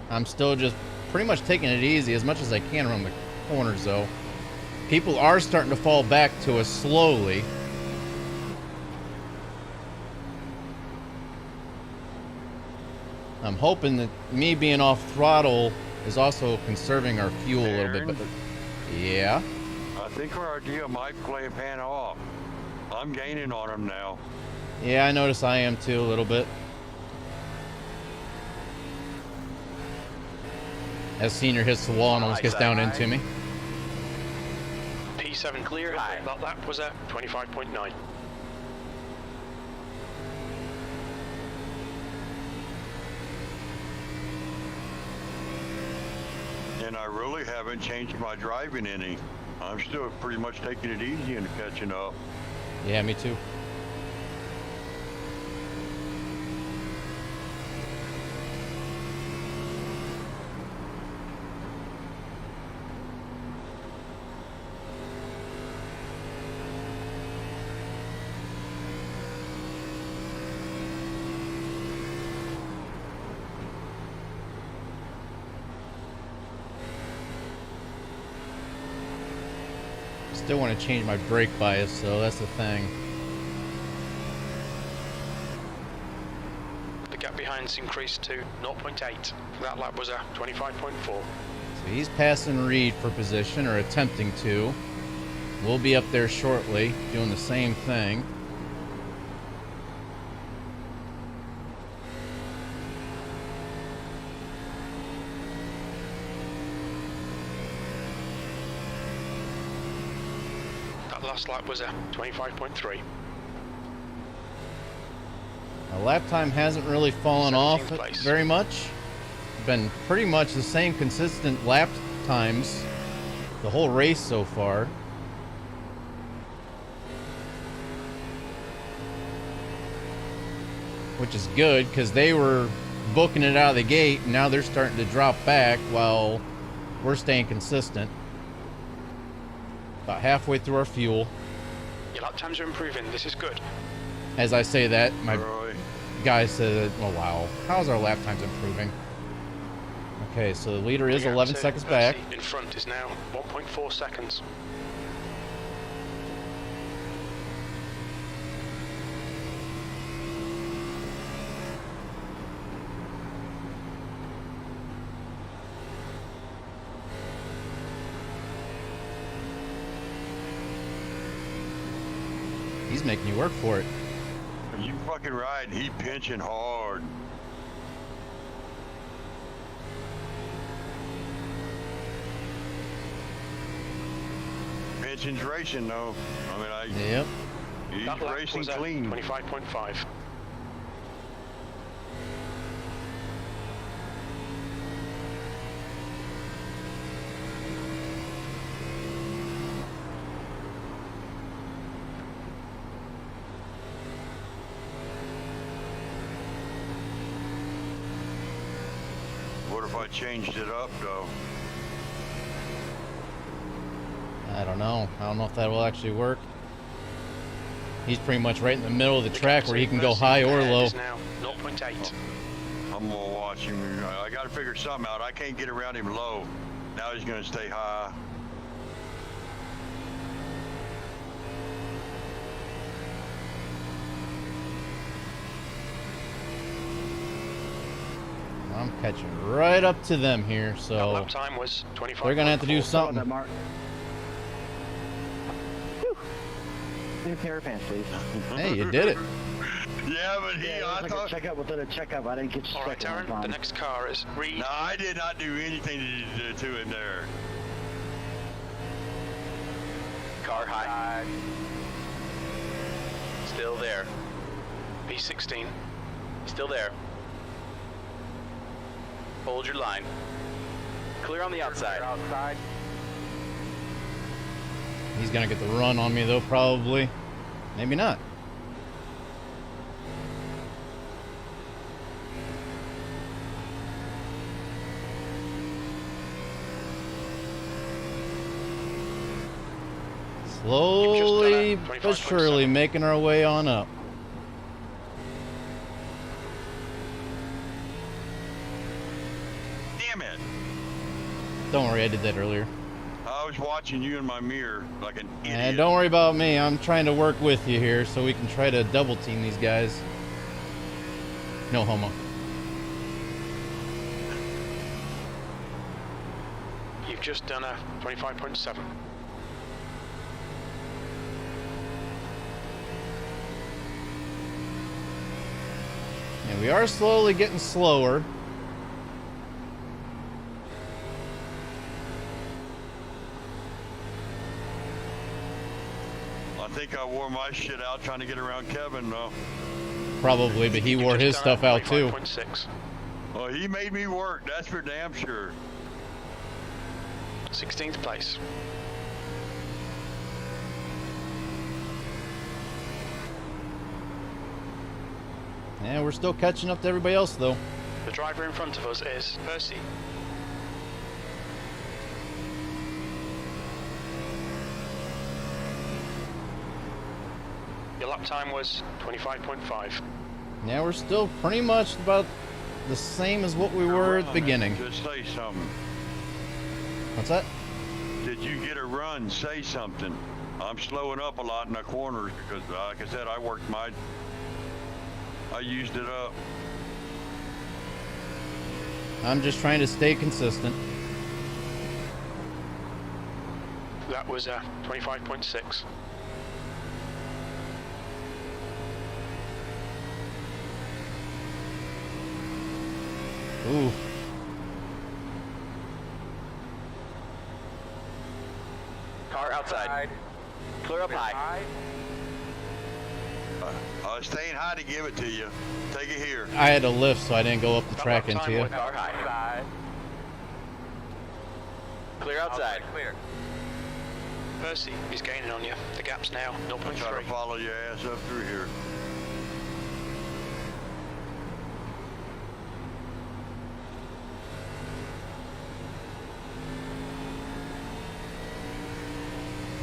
I'm still just pretty much taking it easy as much as I can around the corners, though. People are starting to fall back to us slowly. I'm hoping that me being off throttle is also conserving our fuel a little bit better. Yeah. I think our idea might play a pan off. I'm gaining on him now. Yeah, I notice I am too a little bit. As Senior hits the wall and almost gets down into me. P7 clear. That lap was a 25.9. And I really haven't changed my driving any. I'm still pretty much taking it easy and catching up. Yeah, me too. Still want to change my brake bias, so that's the thing. The gap behind's increased to 0.8. That lap was a 25.4. So he's passing Reed for position, or attempting to. We'll be up there shortly, doing the same thing. Last lap was a 25.3. My lap time hasn't really fallen off very much. Been pretty much the same consistent lap times the whole race so far. Which is good, because they were booking it out of the gate, and now they're starting to drop back while we're staying consistent. About halfway through our fuel. Your lap times are improving. This is good. As I say that, my guy said, oh wow, how's our lap times improving? Okay, so the leader is 11 seconds back. In front is now 1.4 seconds. He's making you work for it. You fucking right. He pinching hard. Benson's racing though. I mean, Yep. he's That lap racing was clean. 25.5. What if I changed it up though? I don't know. I don't know if that will actually work. He's pretty much right in the middle of the track where he can go high or low. Is now 0.8. I'm gonna watch him. I gotta figure something out. I can't get around him low. Now he's gonna stay high. I'm catching right up to them here, That so lap time was 25. they're gonna have to do something. Mark. New pair of pants, please. Hey, you did it. Yeah, but I thought. Checkup within a checkup. I didn't get you. All right, Aaron, the next car is Reed. No, I did not do anything to him there. Car high. Still there. P16. Still there. Hold your line. Clear on the outside. Outside. He's gonna get the run on me though, probably. Maybe not. Slowly but surely making our way on up. Damn it! Don't worry, I did that earlier. I was watching you in my mirror like an idiot. And don't worry about me. I'm trying to work with you here so we can try to double team these guys. No homo. You've just done a 25.7. And we are slowly getting slower. I think I wore my shit out trying to get around Kevin though. Probably, but he wore his stuff out too. 25.6. Well, he made me work, that's for damn sure. 16th place. Yeah, we're still catching up to everybody else though. The driver in front of us is Percy. Your lap time was 25.5. Yeah, we're still pretty much about the same as what we were at the beginning. Just say something. What's that? Did you get a run? Say something. I'm slowing up a lot in the corners because, like I said, I used it up. I'm just trying to stay consistent. That was 25.6. Ooh. Car outside. Clear up high. I was staying high to give it to you. Take it here. I had to lift, so I didn't go up the track lap into time you. was Car high. Clear outside. Clear. Percy is gaining on you. The gap's now I'll try to 0.3. follow your ass up through here.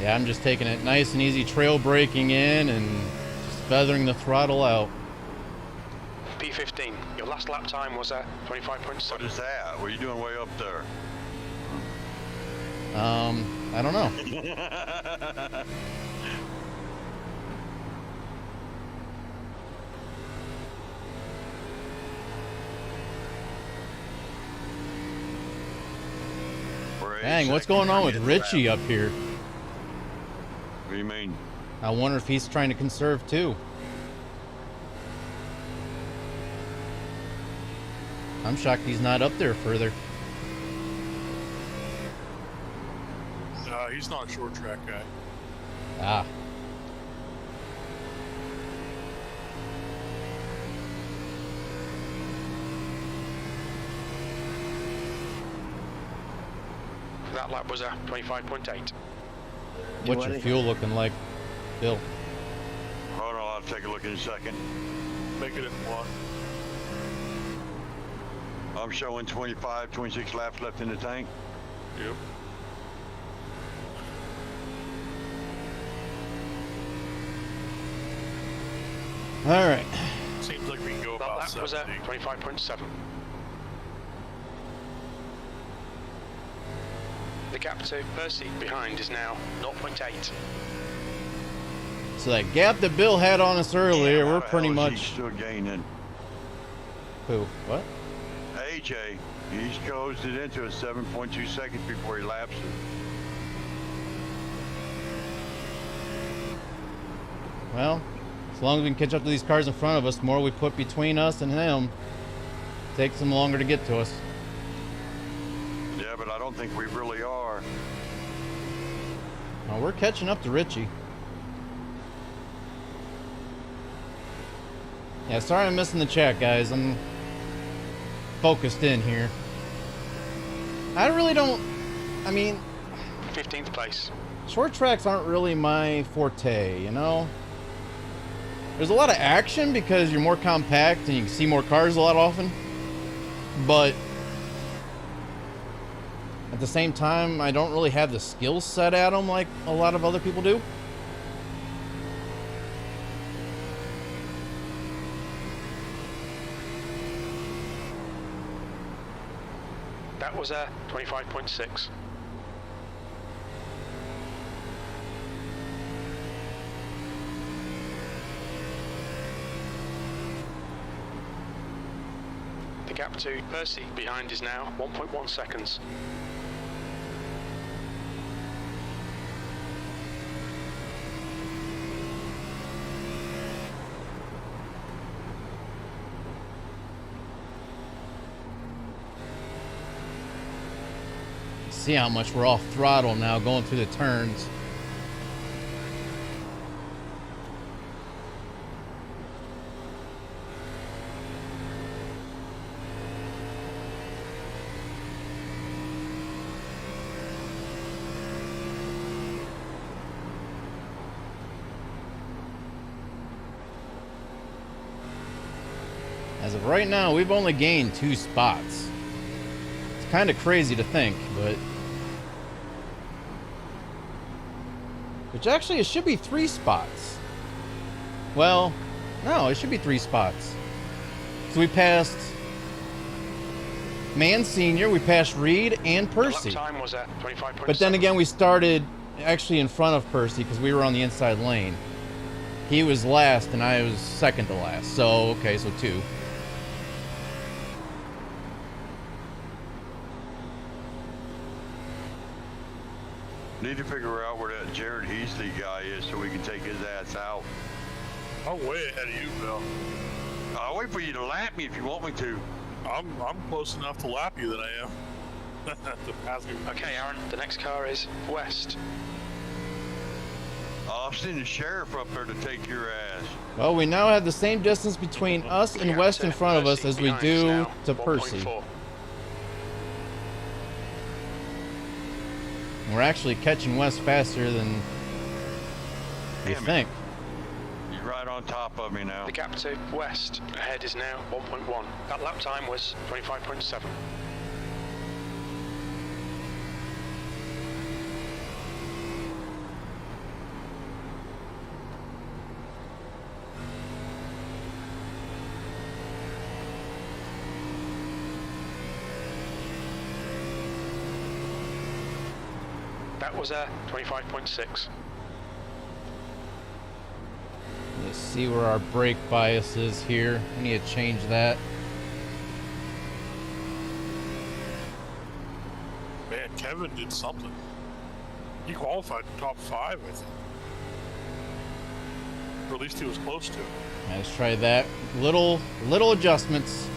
Yeah, I'm just taking it nice and easy, trail braking in and just feathering the throttle out. P15. Your last lap time was 25.7. What is that? What are you doing way up there? I don't know. Dang, what's going on with Richie up here? What do you mean? I wonder if he's trying to conserve too. I'm shocked he's not up there further. He's not a short track guy. Ah. That lap was a 25.8. What's your fuel looking like, Bill? Hold on, I'll take a look in a second. Make it in one. I'm showing 25, 26 laps left in the tank. Yep. All right. Seems like we can go That about lap was a 70. 25.7. The gap to Percy behind is now 0.8. So that gap that Bill had on us earlier, How we're the pretty hell is he much. still gaining. Who? What? AJ, he's closed it into a 7.2 seconds before he laps it. Well, as long as we can catch up to these cars in front of us, the more we put between us and him, it takes them longer to get to us. Yeah, but I don't think we really are. Well, we're catching up to Richie. Yeah, sorry I'm missing the chat, guys. I'm focused in here. I really don't... I mean... 15th place. Short tracks aren't really my forte, you know? There's a lot of action because you're more compact and you can see more cars a lot often. But... at the same time, I don't really have the skill set at them like a lot of other people do. That was a 25.6. The gap to Percy behind is now 1.1 seconds. See how much we're off throttle now going through the turns. As of right now, we've only gained 2 spots. It's kind of crazy to think, but... which actually, it should be 3 spots. Well, no, it should be 3 spots. So we passed Man Senior, we passed Reed and Percy. The lap time was at 25.7. But then again, we started actually in front of Percy because we were on the inside lane. He was last and I was second to last. So, okay, so 2. Need to figure out where that Jared Heasley guy is so we can take his ass out. I'm way ahead of you, Bill. I'll wait for you to lap me if you want me to. I'm close enough to lap you than I am. To pass me. Okay, Aaron, the next car is west. I'll send the sheriff up there to take your ass. Well, we now have the same distance between us and West in front of us as we do to Percy. We're actually catching West faster than you think. You're right on top of me now. The gap to west ahead is now 1.1. That lap time was 25.7. That was a 25.6. Let's see where our brake bias is here. We need to change that. Man, Kevin did something. He qualified in top 5, I think. Or at least he was close to. Let's try that. Little adjustments.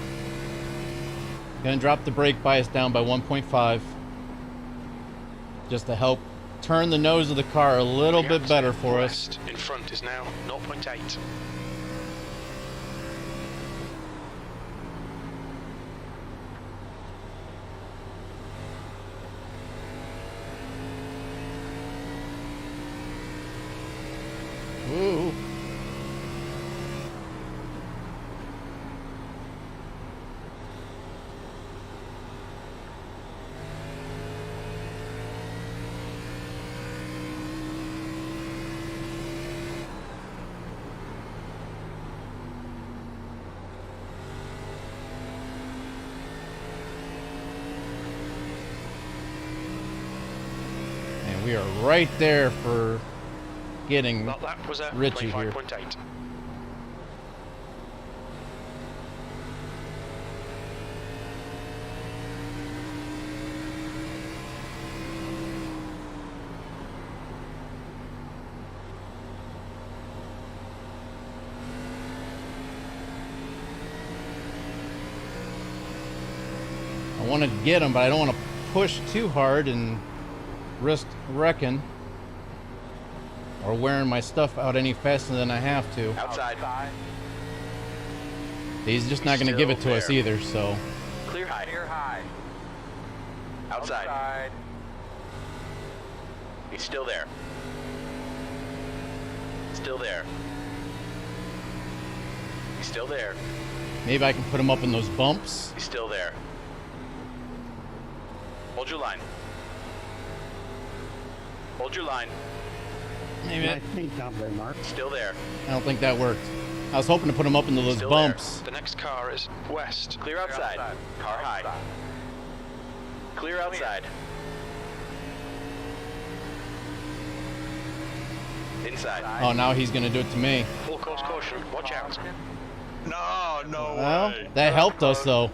Gonna drop the brake bias down by 1.5. Just to help turn the nose of the car a little bit better for us. West in front is now 0.8. Ooh. And we are right there for getting That was a Richie here. 25.8. I want to get him, but I don't want to push too hard and risk wrecking or wearing my stuff out any faster than I have to. Outside. He's just not going to give it to us either, so. Clear high. Clear high. Outside. He's still there. Still there. He's still there. Maybe I can put him up in those bumps. He's still there. Hold your line. Hold your line. Maybe Nice job there, Mark. Still there. I don't think that worked. I was hoping to put him up into those Still bumps. The next car is west. Clear outside. Car high. Clear outside. Inside. Oh, now he's going to do it to me. Full course caution. Watch out. No Well, way. that helped us, though.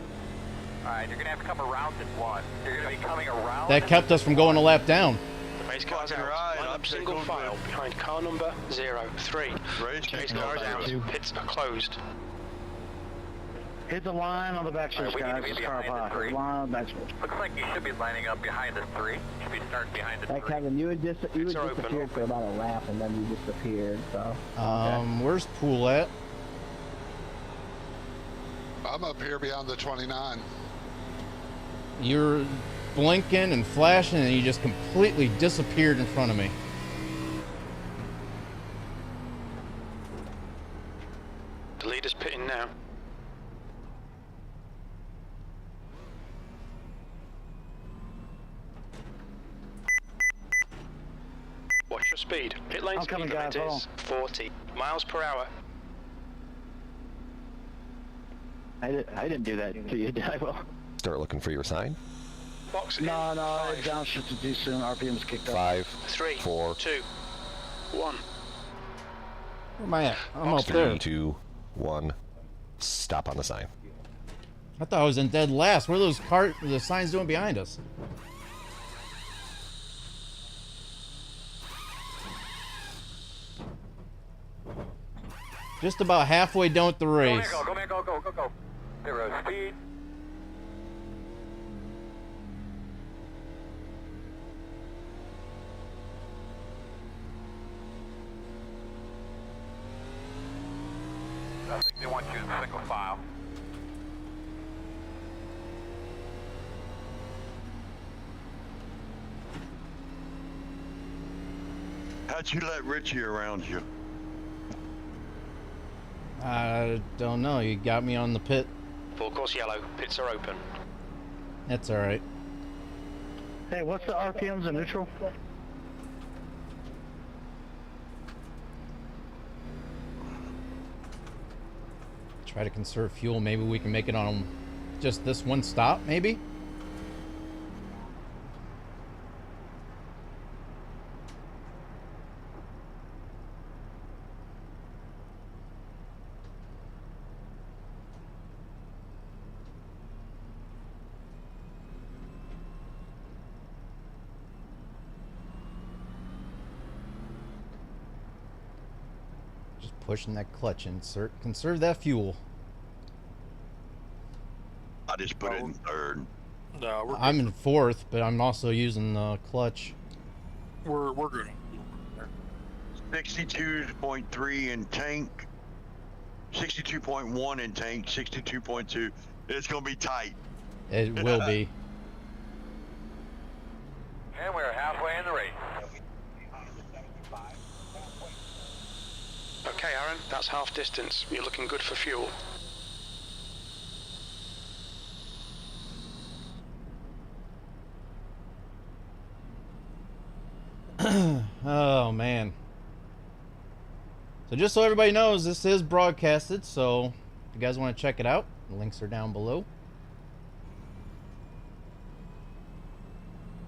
Alright, you're gonna have to come around in one. You're gonna be coming around. That kept us from going a lap down. The race car's out. Right, Line I'm up single tickled file with- behind car number 03. Race car is out. Pits are closed. Hit the line on the back Alright, stretch, we need to guys. be It's car behind the pop. three. Line on the back stretch. Looks like you should be lining up behind the three. You should be starting behind the Hey, three. Kevin, you had Pits are open. disappeared for about a lap, and then you disappeared, so. Where's Pool at? I'm up here beyond the 29. You're blinking and flashing, and you just completely disappeared in front of me. The leader's pitting now. Watch your speed. Pit lane I'm speed coming, limit guys, is 40 miles per hour. I didn't do that to you, did I? Well, Start looking for your sign. Box in. no, I 5, downshifted too soon. RPM's kicked up. 5, 3, 4, 2, 1. Where am I at? I'm up there. 3, 2, 1. Stop on the sign. I thought I was in dead last. What are those the signs doing behind us? Just about halfway done with the race. Go, man, go. 0 speed. I think they want you in single file. How'd you let Richie around you? I don't know. You got me on the pit. Full course yellow. Pits are open. That's all right. Hey, what's the RPMs in neutral? Try to conserve fuel. Maybe we can make it on just this one stop, maybe? Just pushing that clutch insert. Conserve that fuel. I just put it in third. No, we're I'm in fourth, but I'm also using the clutch. we're good. 62.3 in tank. 62.1 in tank. 62.2. It's gonna be tight. It will be. And we're halfway in the race. Okay, Aaron, that's half distance. You're looking good for fuel. Oh man. So just so everybody knows, this is broadcasted, so if you guys want to check it out, the links are down below.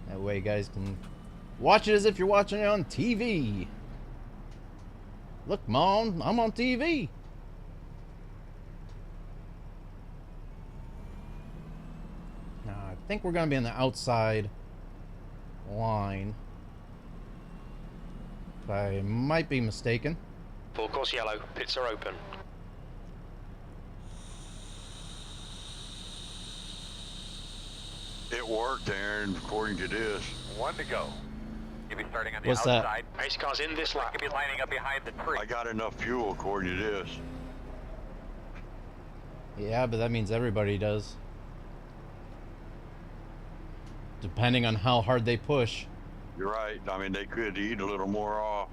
That way you guys can watch it as if you're watching it on TV. Look, Mom, I'm on TV. Now, I think we're going to be on the outside line. But I might be mistaken. Full course yellow, pits are open. It worked, Aaron, according to this. 1 to go. You'll be starting on the What's that? outside. Pace car's in this lap. You'll be lining up behind the tree. I got enough fuel, according to this. Yeah, but that means everybody does. Depending on how hard they push. You're right. I mean, they could eat a little more off.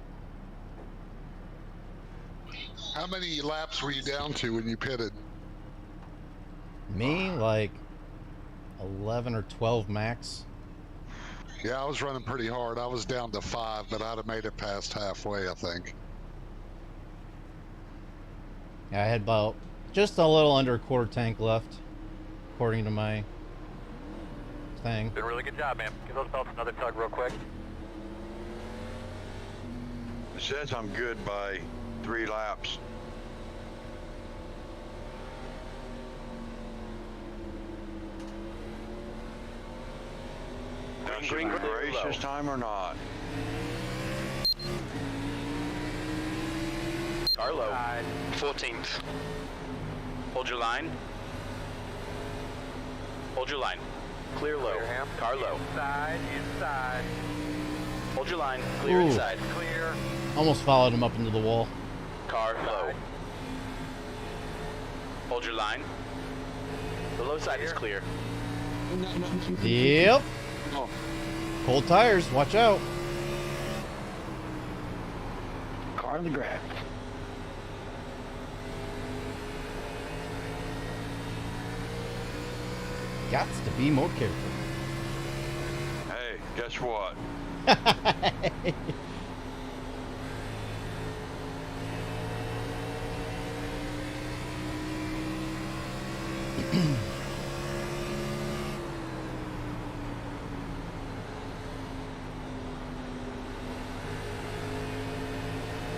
How many laps were you down to when you pitted? Me, like 11 or 12 max. Yeah, I was running pretty hard. I was down to 5, but I'd have made it past halfway, I think. Yeah, I had about just a little under a quarter tank left, according to my thing. Did a really good job, man. Give those belts another tug real quick. It says I'm good by 3 laps. Now, should we race this time or not? Car low. 14th. Hold your line. Hold your line. Clear low. Car low. Inside. Hold your line. Clear Ooh. inside. Clear. Almost followed him up into the wall. Car low. Hold your line. The low side is clear. Yep. Cold tires, watch out. Car on the grass. Gots to be more careful. Hey, guess what?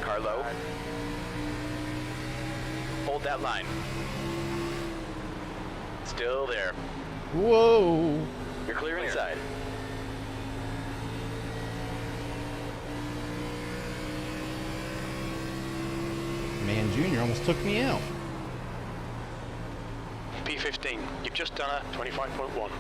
Car low. Hold that line. Still there. Whoa. You're clear inside. Man, Junior almost took me out. P15. You've just done a 25.1.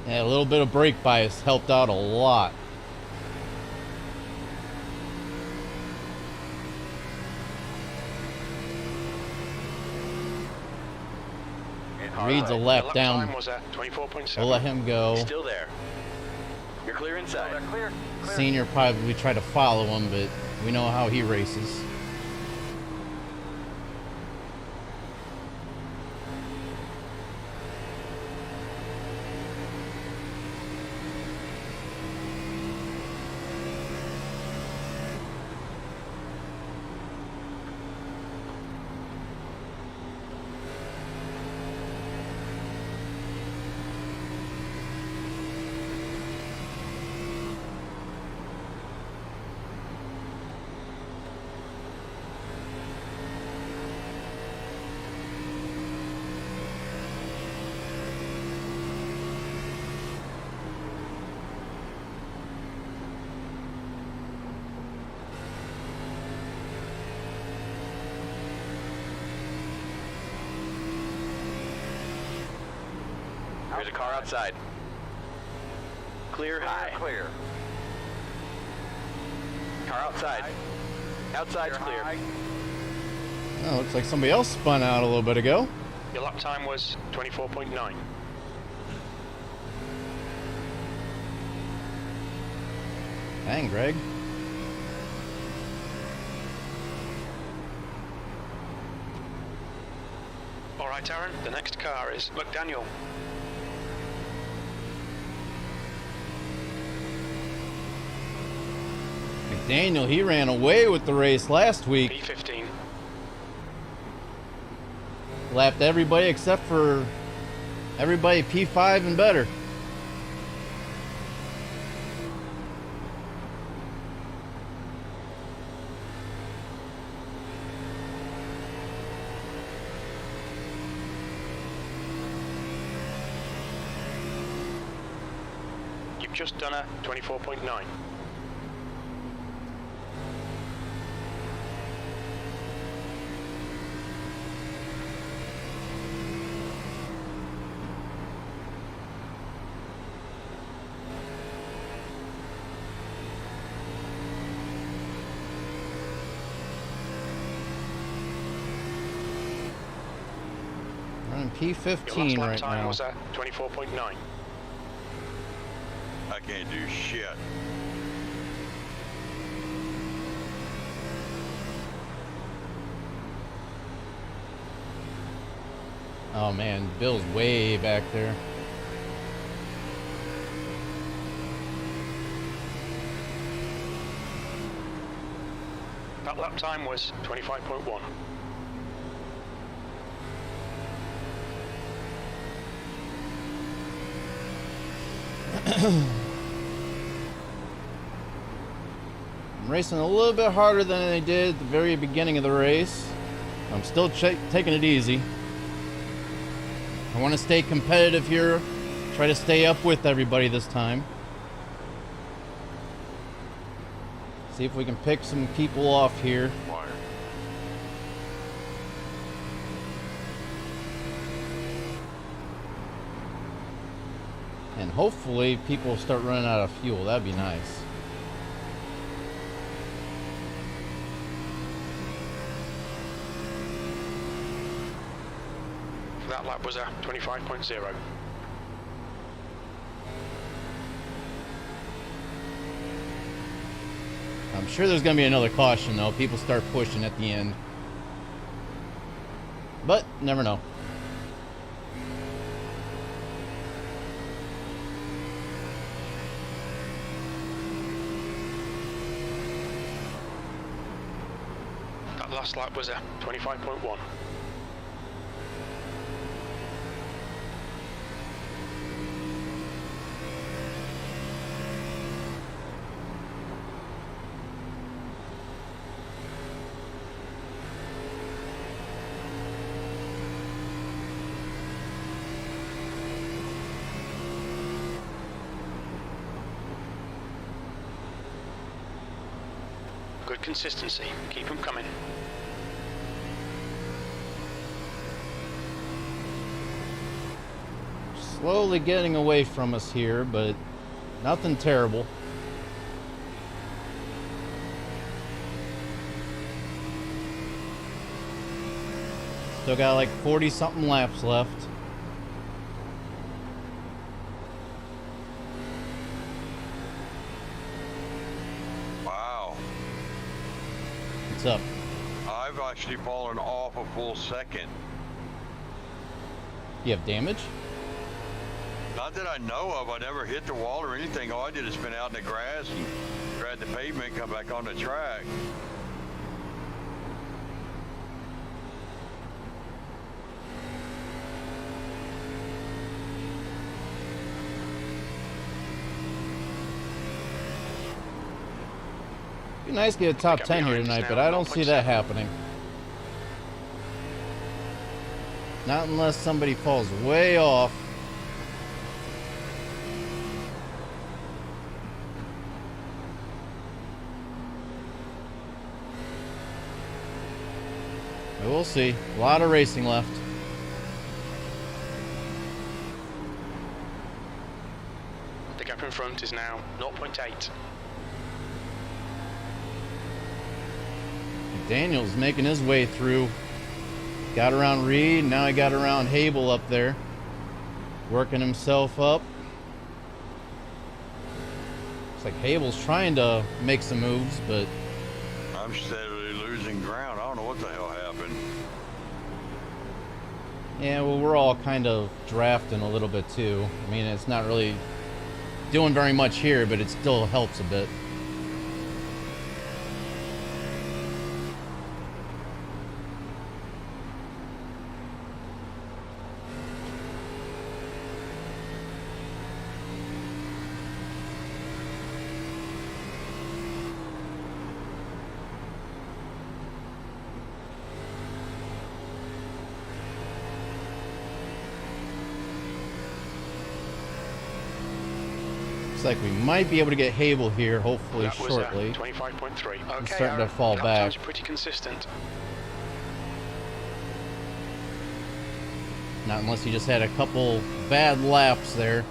Yeah, a little bit of brake bias helped out a lot. Reed's a lap down. Time was at 24.7. We'll let him go. Still there. You're clear inside. Clear. Senior probably tried to follow him, but we know how he races. There's a car outside. Clear high. Clear. Car outside. Outside's clear. Oh, looks like somebody else spun out a little bit ago. Your lap time was 24.9. Dang, Greg. All right, Aaron. The next car is McDaniel. McDaniel, he ran away with the race last week. P15. Lapped everybody except for everybody P5 and better. You've just done a 24.9. Running Your P15 last lap right time now. was a 24.9. I can't do shit. Oh man, Bill's way back there. That lap time was 25.1. I'm racing a little bit harder than I did at the very beginning of the race. I'm still taking it easy. I want to stay competitive here, try to stay up with everybody this time. See if we can pick some people off here. And hopefully people will start running out of fuel. That'd be nice. That lap was a 25.0. I'm sure there's going to be another caution though. People start pushing at the end. But, never know. That last lap was a 25.1. Good consistency. Keep them coming. Slowly getting away from us here, but nothing terrible. Still got like 40 something laps left. Wow. What's up? I've actually fallen off a full second. You have damage? Not that I know of. I never hit the wall or anything. All I did is spin out in the grass and grab the pavement and come back on the track. Be nice to get a top 10 here tonight, but I don't see that happening. Not unless somebody falls way off. But we'll see. A lot of racing left. The gap in front is now 0.8. Daniel's making his way through. Got around Reed, now he got around Hable up there. Working himself up. Looks like Hable's trying to make some moves, but I'm steadily losing ground. I don't know what the hell happened. yeah, well, we're all kind of drafting a little bit too. I mean, it's not really doing very much here, but it still helps a bit. Like we might be able to get Hable here, hopefully That was shortly. 25.3. He's Okay, starting to fall lap back. time's pretty consistent. Not unless he just had a couple bad laps there.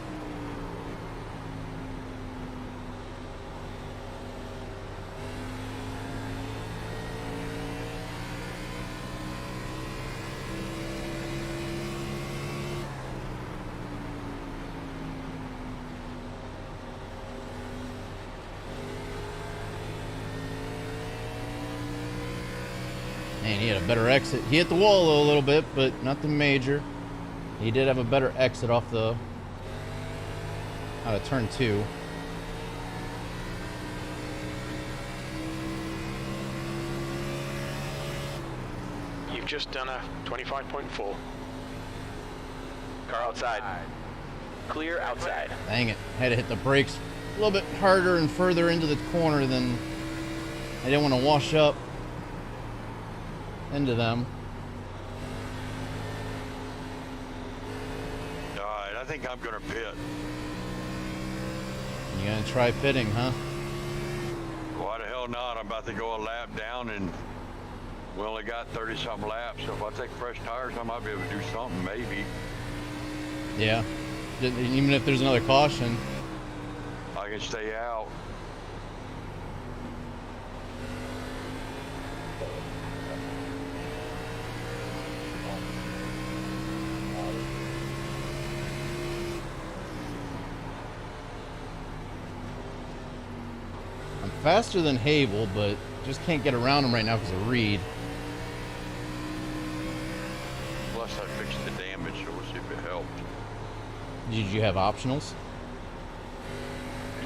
Man, he had a better exit. He hit the wall though a little bit, but nothing major. He did have a better exit off the out of turn 2. You've just done a 25.4. Car outside. Clear outside. Dang it. Had to hit the brakes a little bit harder and further into the corner than I didn't want to wash up into them. Alright, I think I'm gonna pit. You gonna try pitting, huh? Why the hell not? I'm about to go a lap down and we only got 30 something laps, so if I take fresh tires I might be able to do something, maybe. Yeah. Even if there's another caution. I can stay out. I'm faster than Hable, but just can't get around him right now because of Reed. Plus I fixed the damage, so we'll see if it helped. Did you have optionals?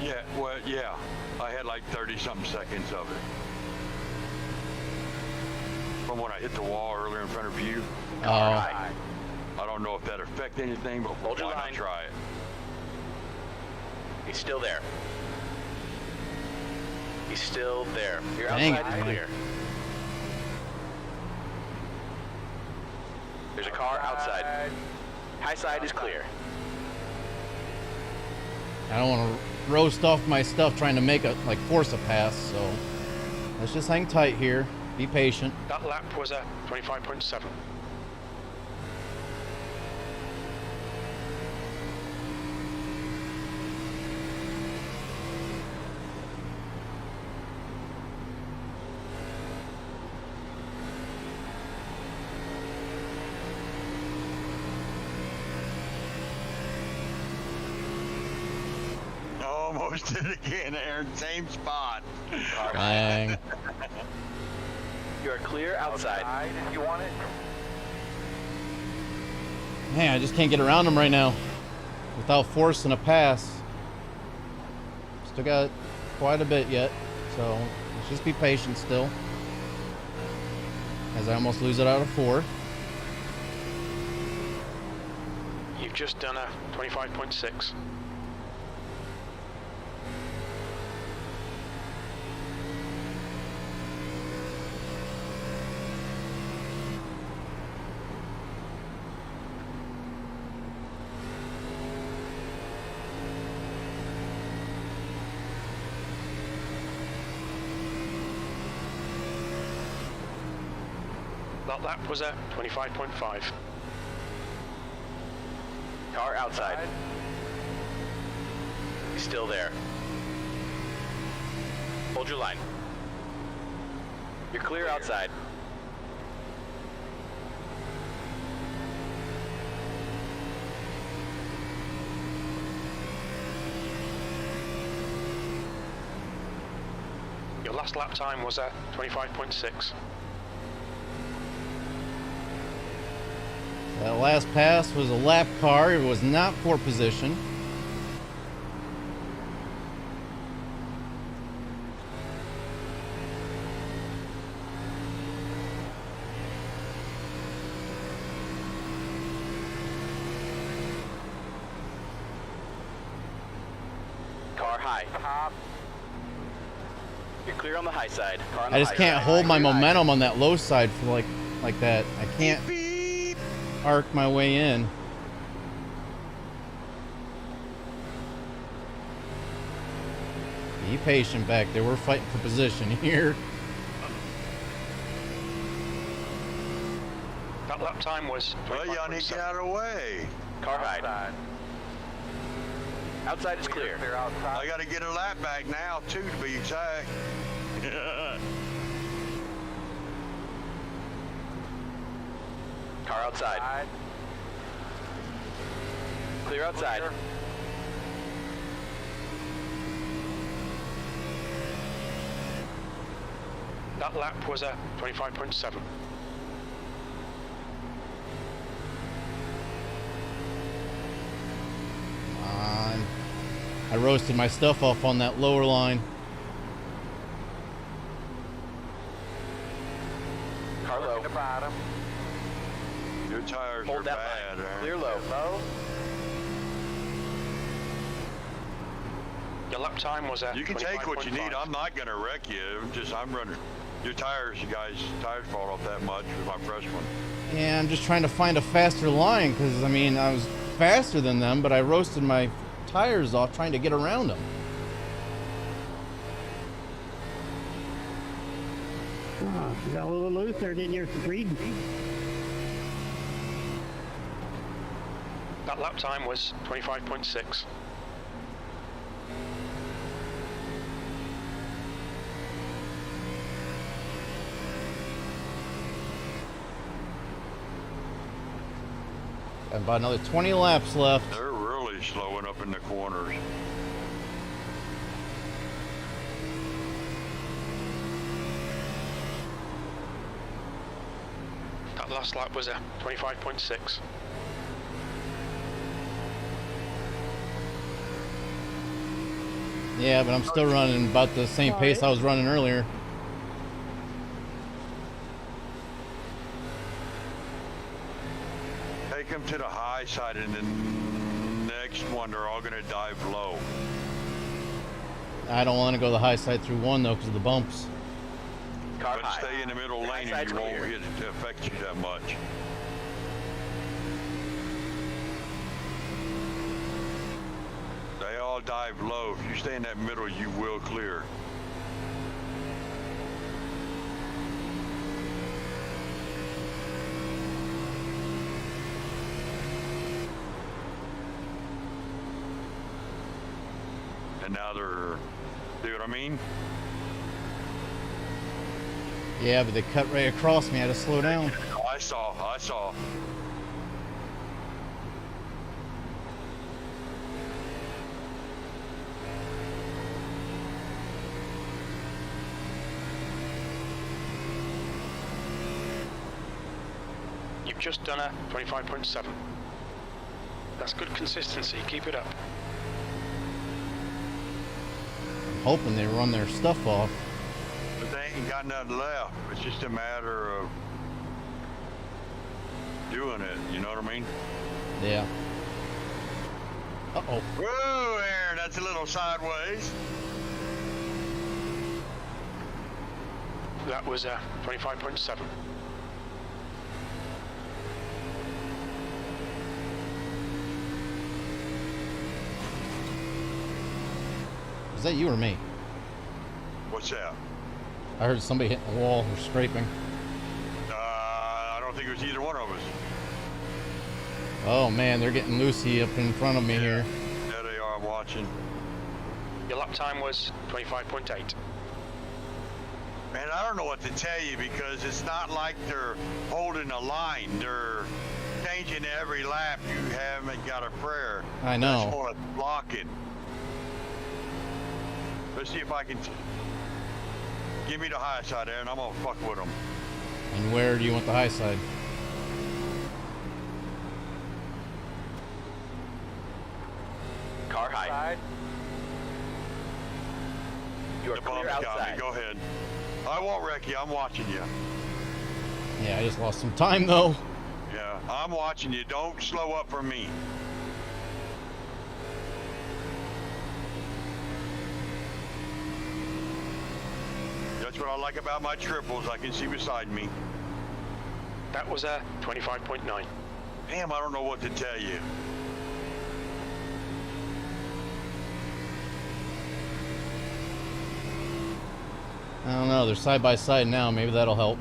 Yeah, well, yeah. I had like 30 something seconds of it. From when I hit the wall earlier in front of you. Oh. I don't know if that affect anything, but Hold your why not line. try it? He's still there. He's still there. You're Dang outside it, is man. clear. There's a car outside. High side is clear. I don't want to roast off my stuff trying to make a force a pass, so let's just hang tight here. Be patient. That lap was a 25.7. Almost did it again, Aaron. Same spot. Dang. You are clear outside. If you want it. Man, I just can't get around him right now without forcing a pass. Still got quite a bit yet, so let's just be patient still. As I almost lose it out of 4. You've just done a 25.6. That lap was a 25.5. Car outside. He's still there. Hold your line. You're clear outside. Your last lap time was at 25.6. That last pass was a lap car. It was not for position. Car high. You're clear on the high side. Car on the I just high can't side. hold my Clear high. momentum on that low side for like that. I can't arc my way in. Be patient back there. We're fighting for position here. That lap time was Well, y'all need to get 25.7. out of the way. Car high. Outside is clear. I got to get a lap back now, too, to be exact. Car outside. Clear outside. That lap was at 25.7. I roasted my stuff off on that lower line. Car low. Your tires are Hold that bad, line. aren't Clear they? low. Your lap time was at You can take what you 25.5. need. I'm not going to wreck you. I'm running. Your tires, you guys, tires fall off that much with my fresh one. Yeah, I'm just trying to find a faster line because, I mean, I was faster than them, but I roasted my tires off trying to get around them. Oh, you got a little looser than your speed. That lap time was 25.6. Got about another 20 laps left. They're really slowing up in the corners. That last lap was at 25.6. Yeah, but I'm still running about the same pace I was running earlier. Take them to the high side, and the next one, they're all going to dive low. I don't want to go the high side through one, though, because of the bumps. Car But high. stay in the middle High lane, and side's you won't clear. get it to affect you that much. They all dive low. If you stay in that middle, you will clear. And now they're, see what I mean? Yeah, but they cut right across me. I had to slow down. I saw. You've just done a 25.7. That's good consistency. Keep it up. I'm hoping they run their stuff off. But they ain't got nothing left. It's just a matter of doing it, you know what I mean? Yeah. Uh-oh. Whoa there, that's a little sideways. That was a 25.7. Was that you or me? What's that? I heard somebody hitting the wall or scraping. I don't think it was either one of us. Oh man, they're getting loosey up in front of me here. Yeah, they are. I'm watching. Your lap time was 25.8. Man, I don't know what to tell you because it's not like they're holding a line. They're changing every lap. You haven't got a prayer. I know. That's more blocking. Let's see if I can. Give me the high side there, and I'm gonna fuck with them. And where do you want the high side? Car high. You are The clear bum's got outside. me. Go ahead. I won't wreck you. I'm watching you. Yeah, I just lost some time though. Yeah, I'm watching you. Don't slow up for me. That's what I like about my triples. I can see beside me. That was a 25.9. Damn, I don't know what to tell you. I don't know, they're side by side now, maybe that'll help.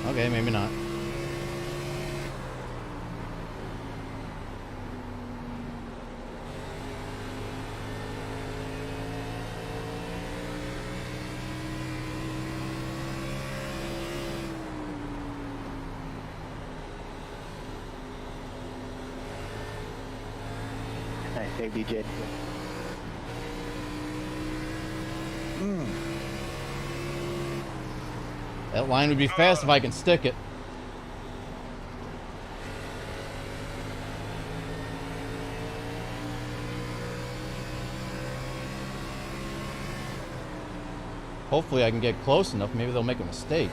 Okay, maybe not. Nice save, DJ. That line would be fast if I can stick it. Hopefully I can get close enough. Maybe they'll make a mistake.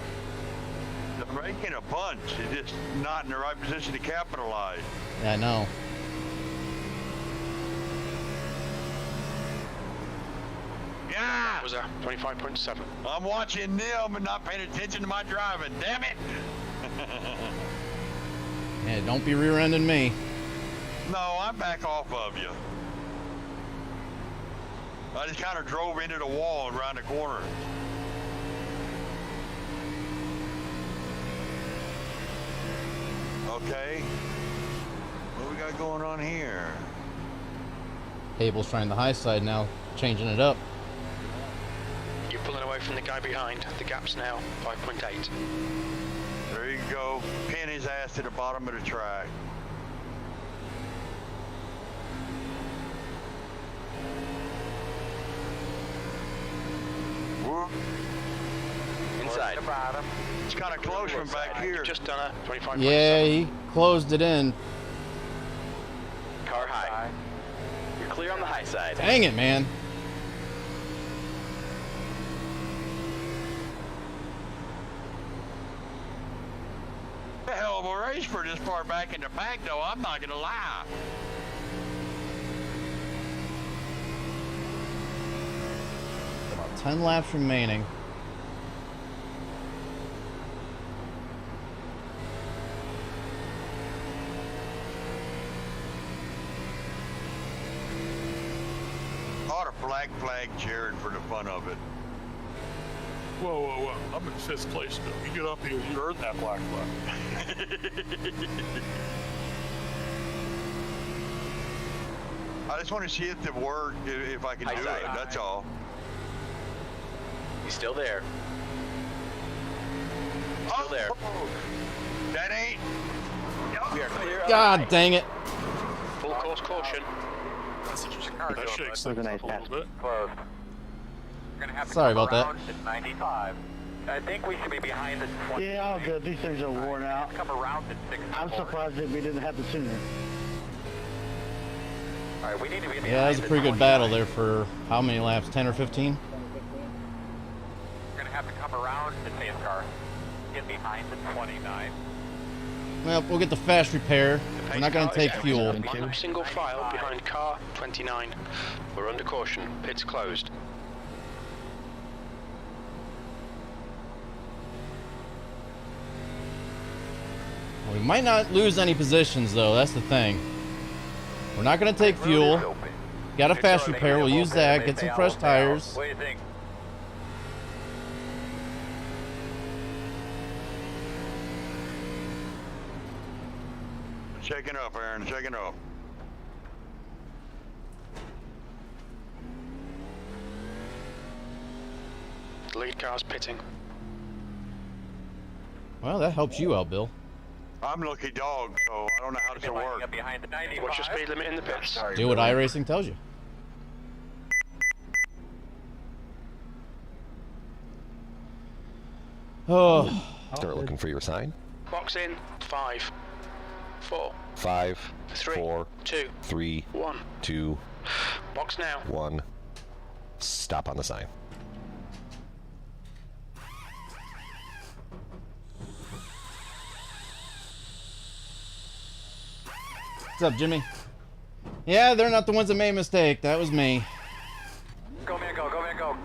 They're making a bunch. They're just not in the right position to capitalize. Yeah, I know. Yeah! That was a 25.7. I'm watching them and not paying attention to my driving. Damn it! Yeah, don't be rear-ending me. No, I'm back off of you. I just kind of drove into the wall around the corner. Okay. What we got going on here? Cable's trying the high side now, changing it up. You're pulling away from the guy behind. The gap's now 5.8. There you go. Pin his ass to the bottom of the track. Whoop. Inside. It's kind of close from back here. You've just done a 25.7. Yeah, he closed it in. Car high. You're clear on the high side. Dang it, man. A hell of a race for this far back in the pack, though. I'm not gonna lie. About 10 laps remaining. Ought a flag cheering for the fun of it. Whoa, whoa, whoa. I'm in 5th place still. You get up here, you earned that black flag. I just want to see if it worked, if I can do it, that's all. He's still there. Still there. That ain't. We are clear. God dang it. Full course caution. That shakes That was a things nice up a pass. little bit. Closed. We're gonna have to Sorry come about that. around at 95. I think we should be behind the 20. Yeah, all good. These things are worn out. Come around at 64. I'm surprised that we didn't have it sooner. All right, we need to be Yeah, that was a pretty good battle there for how many laps? 10 or 15? We're gonna have to come around the safe car. Get behind the 29. Well, we'll get the fast repair. We're not going to take fuel. Line up single file behind car 29. We're under caution. Pit's closed. We might not lose any positions, though. That's the thing. We're not going to take fuel. Got a fast repair. We'll use that. Get some fresh tires. What do you think? Shaking up, Aaron. Shaking up. The lead car's pitting. Well, that helps you out, Bill. I'm lucky dog, so I don't know how this will work. Up behind the 95. What's your speed limit in the pits? Do what iRacing tells you. Oh. Start looking for your sign. Box in. 5, 4, 5, 3, 4, 2, 3, 1. 2, Box now. 1. Stop on the sign. What's up, Jimmy? Yeah, they're not the ones that made a mistake. That was me. Go, man, go. Go, man, go.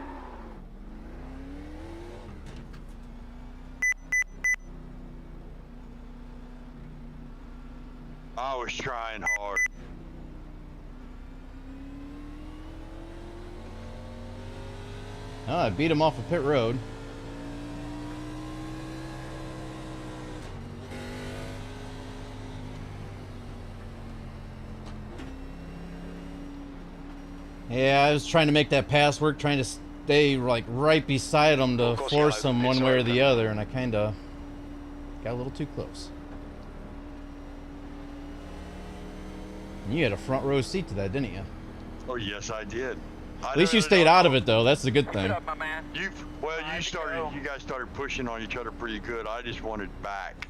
I was trying hard. Oh, I beat him off of pit road. Yeah, I was trying to make that pass work, trying to stay like right beside him to force him one way or the other, and I kind of got a little too close. You had a front row seat to that, didn't you? Oh yes, I did. At least you stayed out of it, though. That's the good thing. You guys started pushing on each other pretty good. I just wanted back.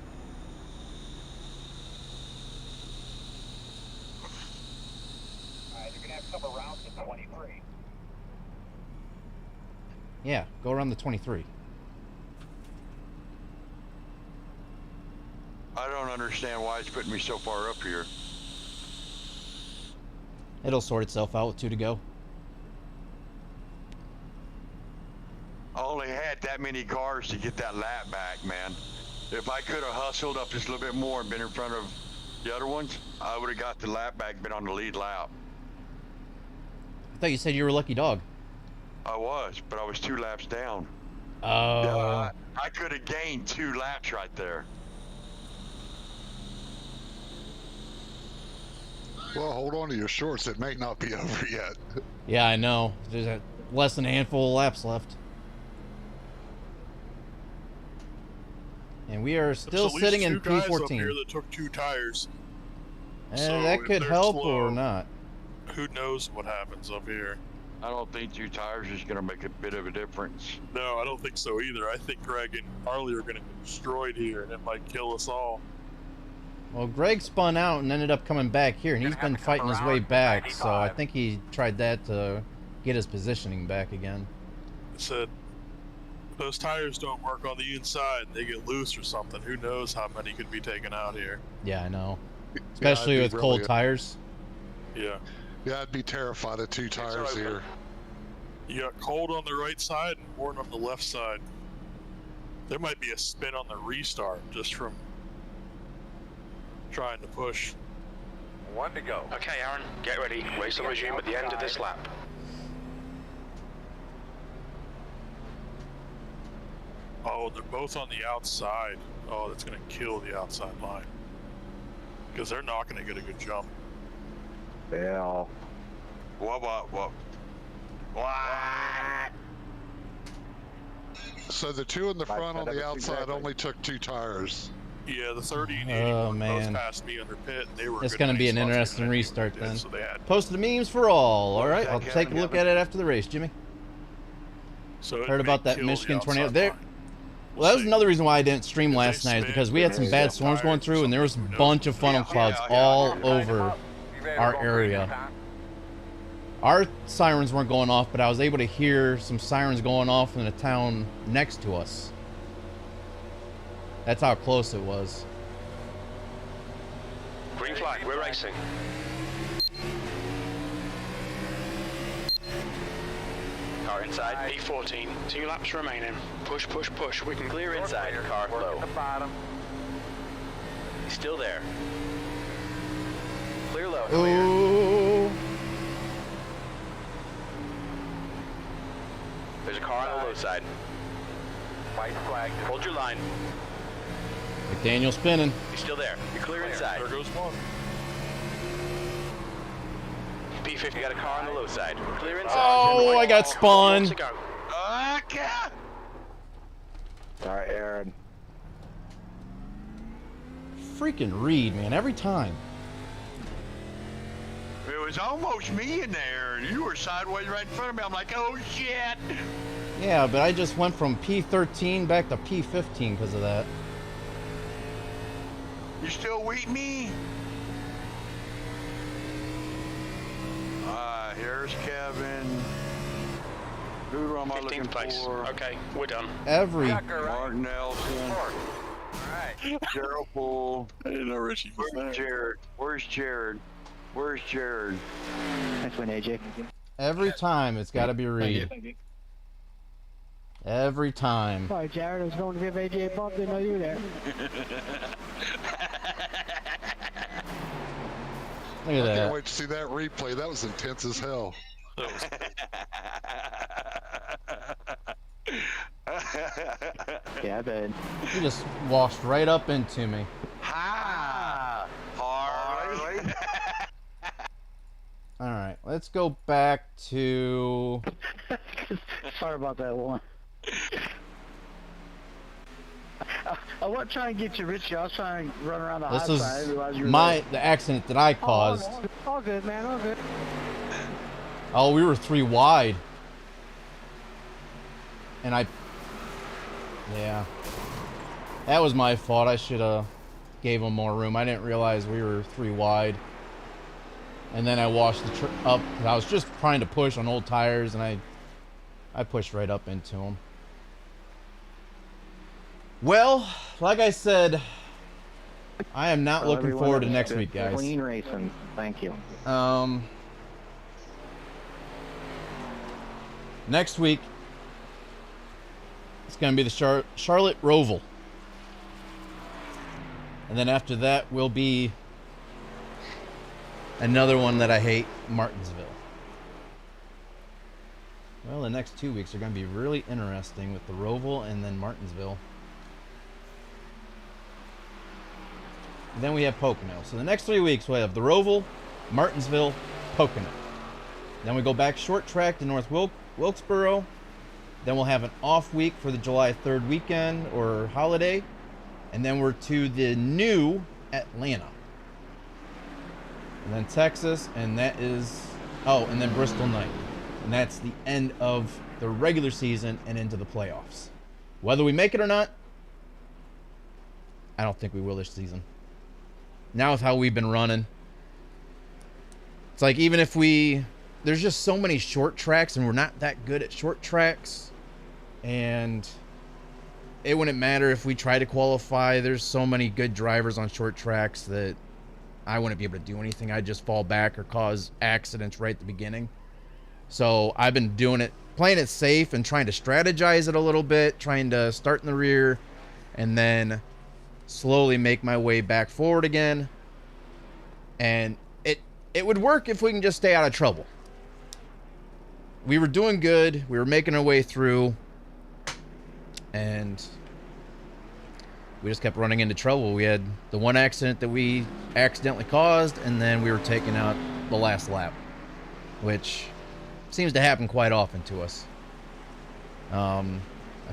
Alright, you're gonna have to come around to 23. Yeah, go around the 23. I don't understand why it's putting me so far up here. It'll sort itself out with 2 to go. I only had that many cars to get that lap back, man. If I could have hustled up just a little bit more and been in front of the other ones, I would have got the lap back, been on the lead lap. I thought you said you were a lucky dog. I was, but I was 2 laps down. Oh. Yeah, I could have gained 2 laps right there. Well, hold on to your shorts. It may not be over yet. Yeah, I know. There's less than a handful of laps left. And we are still sitting in P14. There's at least 2 guys up here that took 2 tires. So that could help slow, or not. Who knows what happens up here? I don't think 2 tires is going to make a bit of a difference. No, I don't think so either. I think Greg and Harley are going to get destroyed here, and it might kill us all. Well, Greg spun out and ended up coming back here, and he's been fighting his way back, so I think he tried that to get his positioning back again. It said, those tires don't work on the inside, they get loose or something. Who knows how many could be taken out here. Yeah, I know. Especially with cold tires. Yeah. Yeah, I'd be terrified of 2 tires here. You got cold on the right side and warm on the left side. There might be a spin on the restart just from trying to push. 1 to go. Okay, Aaron, get ready. Race will resume at the end of this lap. Oh, they're both on the outside. Oh, that's going to kill the outside line. Because they're not going to get a good jump. Yeah. What? So the 2 in the front on the outside only took 2 tires. Yeah, the 30 and 80 both passed me under pit. They were it's going to be an interesting restart then. So Posted memes for all. All right, I'll take a look at it after the race, Jimmy. So heard about that Michigan tornado there. Well, that was another reason why I didn't stream last night, is because we had some bad storms going through, and there was a bunch of funnel clouds all over our area. Our sirens weren't going off, but I was able to hear some sirens going off in the town next to us. That's how close it was. Green flag, we're racing. Car inside, P14, 2 laps remaining. Push, push, push. We can clear inside. Car low. At the bottom. He's still there. Clear low. Ooh. There's a car on the low side. White flag. Hold your line. McDaniel spinning. You're still there. You're clear inside. There goes one. P50 got a car on the low side. Clear inside. Oh, I got spun. Okay. Sorry, Aaron. Freaking Reed, man, every time. It was almost me in there, and you were sideways right in front of me. I'm like, oh shit. Yeah, but I just went from P13 back to P15 because of that. You still with me? Here's Kevin. Who am I looking 15th place. for? Okay, we're done. Every Martin Nelson. Alright. Gerald Poole. I didn't know Richie was there. Where's Jared? Where's Jared? Where's Jared? Nice one, AJ. every time it's got to be Reed. Every time. Sorry, Jared. I was going to give AJ a bump. Didn't know you were there. Look at I that. can't wait to see that replay. That was intense as hell. Yeah, I bet. He just washed right up into me. Hi, Harley. All right, let's go back to. Sorry about that one. I wasn't trying to get you, Richie. I was trying to run around the high This side. is Realize you were the accident that I caused. All good, man. All good. Oh, we were 3 wide. And yeah. That was my fault. I should have gave him more room. I didn't realize we were 3 wide. And then I washed the up. I was just trying to push on old tires, and I pushed right up into him. Well, like I said, I am not looking forward to next week, guys. Clean racing. Thank you. Next week, it's going to be the Charlotte Roval. And then after that will be another one that I hate, Martinsville. Well, the next 2 weeks are going to be really interesting with the Roval and then Martinsville. And then we have Pocono. So the next 3 weeks we have the Roval, Martinsville, Pocono. Then we go back short track to North Wilkesboro. Then we'll have an off week for the July 3rd weekend or holiday. And then we're to the new Atlanta. And then Texas, and that is... Oh, and then Bristol night. And that's the end of the regular season and into the playoffs. Whether we make it or not, I don't think we will this season. Now with how we've been running, it's like even if there's just so many short tracks and we're not that good at short tracks, and it wouldn't matter if we try to qualify. There's so many good drivers on short tracks that I wouldn't be able to do anything. I'd just fall back or cause accidents right at the beginning. So I've been doing it, playing it safe and trying to strategize it a little bit, trying to start in the rear and then slowly make my way back forward again. And it would work if we can just stay out of trouble. We were doing good. We were making our way through. And we just kept running into trouble. We had the one accident that we accidentally caused, and then we were taking out the last lap, which seems to happen quite often to us. I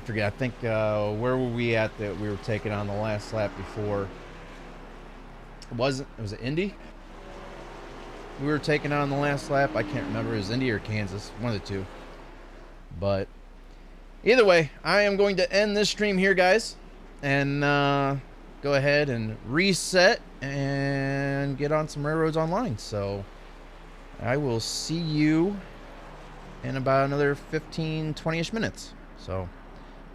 forget. I think where were we at that we were taking on the last lap before? Was it Indy? We were taking on the last lap. I can't remember. It was Indy or Kansas, one of the two. But either way, I am going to end this stream here, guys, and go ahead and reset and get on some Railroads Online. So I will see you in about another 15, 20-ish minutes. So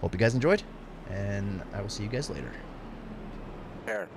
hope you guys enjoyed, and I will see you guys later. Aaron.